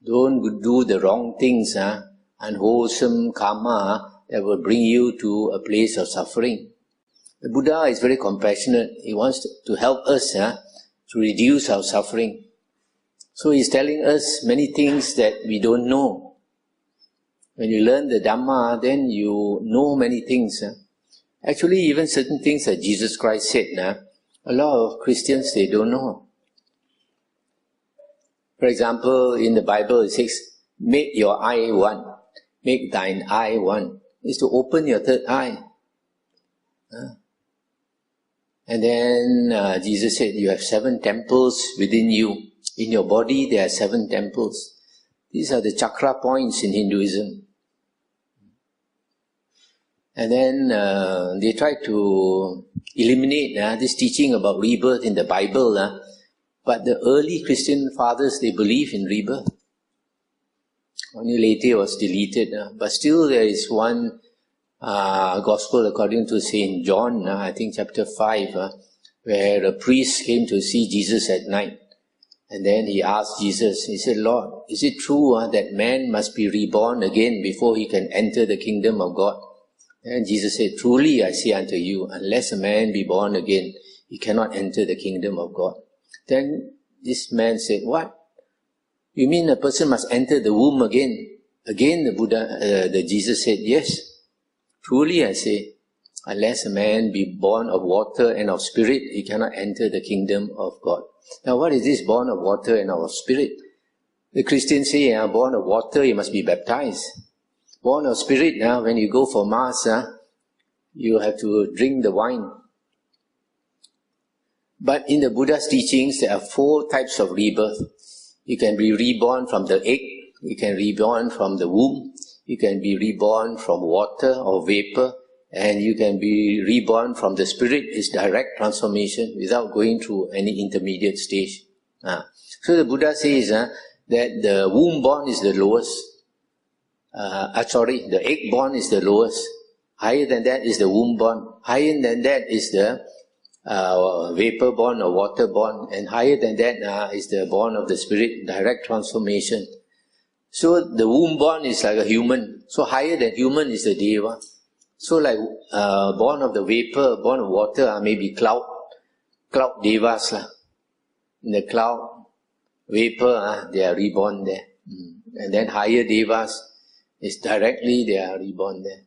Don't do the wrong things, unwholesome karma that will bring you to a place of suffering. The Buddha is very compassionate. He wants to help us to reduce our suffering. So he's telling us many things that we don't know. When you learn the Dhamma, then you know many things. Actually, even certain things that Jesus Christ said, a lot of Christians, they don't know. For example, in the Bible it says, make your eye one. Make thine eye one. It's to open your third eye. And then Jesus said, you have 7 temples within you. In your body, there are 7 temples. These are the chakra points in Hinduism. And then they try to eliminate this teaching about rebirth in the Bible But the early Christian fathers, they believe in rebirth. Only later it was deleted. But still there is one gospel according to St. John, I think chapter 5, where a priest came to see Jesus at night. And then he asked Jesus, he said, Lord, is it true that man must be reborn again before he can enter the kingdom of God? And Jesus said, truly I say unto you, unless a man be born again, he cannot enter the kingdom of God. Then this man said, what? You mean a person must enter the womb again? Again the Jesus said, yes, truly I say, unless a man be born of water and of spirit, he cannot enter the kingdom of God. Now what is this born of water and of spirit? The Christians say, born of water, you must be baptized. Born of spirit, when you go for Mass, you have to drink the wine. But in the Buddha's teachings, there are 4 types of rebirth. You can be reborn from the egg, you can be reborn from the womb, you can be reborn from water or vapor, and you can be reborn from the spirit. Is direct transformation without going through any intermediate stage. So the Buddha says that the womb born is the lowest. The egg born is the lowest. Higher than that is the womb born. Higher than that is the vapor born or water born. And higher than that is the born of the spirit, direct transformation. So the womb born is like a human. So higher than human is the deva. So like born of the vapor, born of water, maybe cloud devas. In the cloud, vapor, they are reborn there. And then higher devas is directly they are reborn there.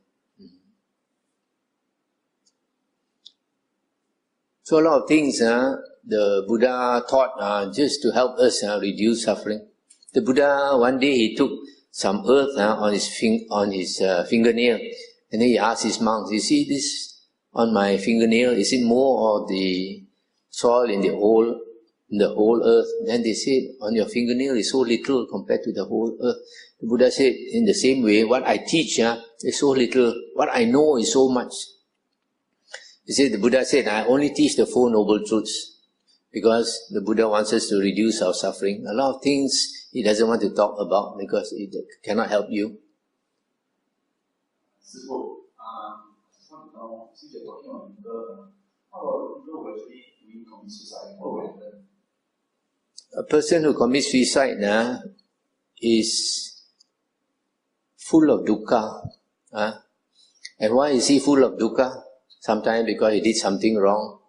So a lot of things the Buddha taught just to help us reduce suffering. The Buddha, one day he took some earth on his fingernail, and then he asked his monks, you see this on my fingernail, is it more of the soil in the whole earth? Then they said, on your fingernail is so little compared to the whole earth. The Buddha said, in the same way, what I teach is so little, what I know is so much. The Buddha said, I only teach the 4 noble truths, because the Buddha wants us to reduce our suffering. A lot of things he doesn't want to talk about because it cannot help you. So, I just want to know, since you're talking about rebirth, how about people who actually commit suicide? What will happen? A person who commits suicide is full of dukkha. And why is he full of dukkha? Sometimes because he did something wrong.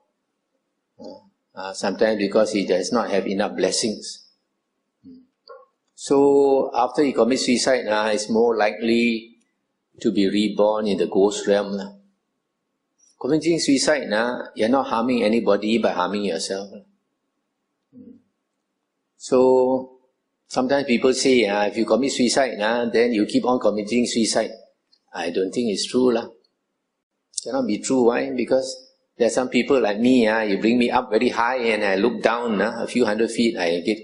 Sometimes because he does not have enough blessings. So after he commits suicide, he's more likely to be reborn in the ghost realm. Committing suicide, you're not harming anybody by harming yourself. So sometimes people say, if you commit suicide, then you keep on committing suicide. I don't think it's true. Cannot be true. Why? Because there are some people like me, you bring me up very high and I look down a few hundred feet, I get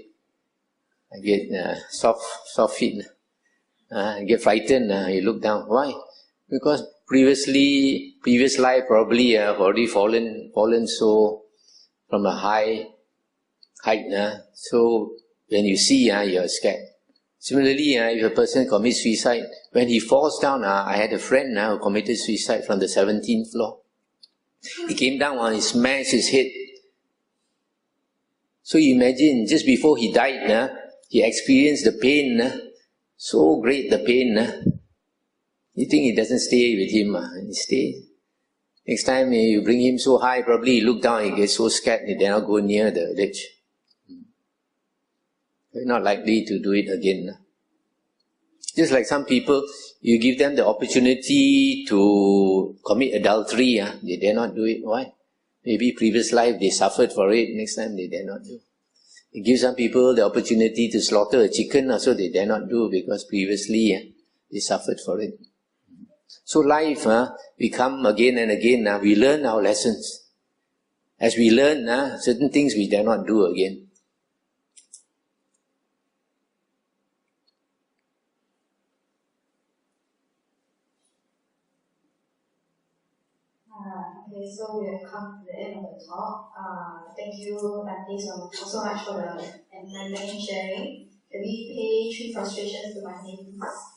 soft feet. I get frightened, you look down. Why? Because previous life probably I've already fallen so from a high height. So when you see, you're scared. Similarly, if a person commits suicide, when he falls down, I had a friend who committed suicide from the 17th floor. He came down, he smashed his head. So you imagine, just before he died, he experienced the pain, so great the pain. You think he doesn't stay with him? He stays. Next time you bring him so high, probably he look down, he gets so scared, he dare not go near the ledge. You're not likely to do it again. Just like some people, you give them the opportunity to commit adultery, they dare not do it. Why? Maybe previous life they suffered for it, next time they dare not do. You give some people the opportunity to slaughter a chicken, also they dare not do because previously they suffered for it. So life, we come again and again, we learn our lessons. As we learn, certain things we dare not do again. Okay, so we have come to the end of the talk. Thank you, Bhante, so much for the enlightening sharing. Can we pay 3 frustrations to Bhante, please?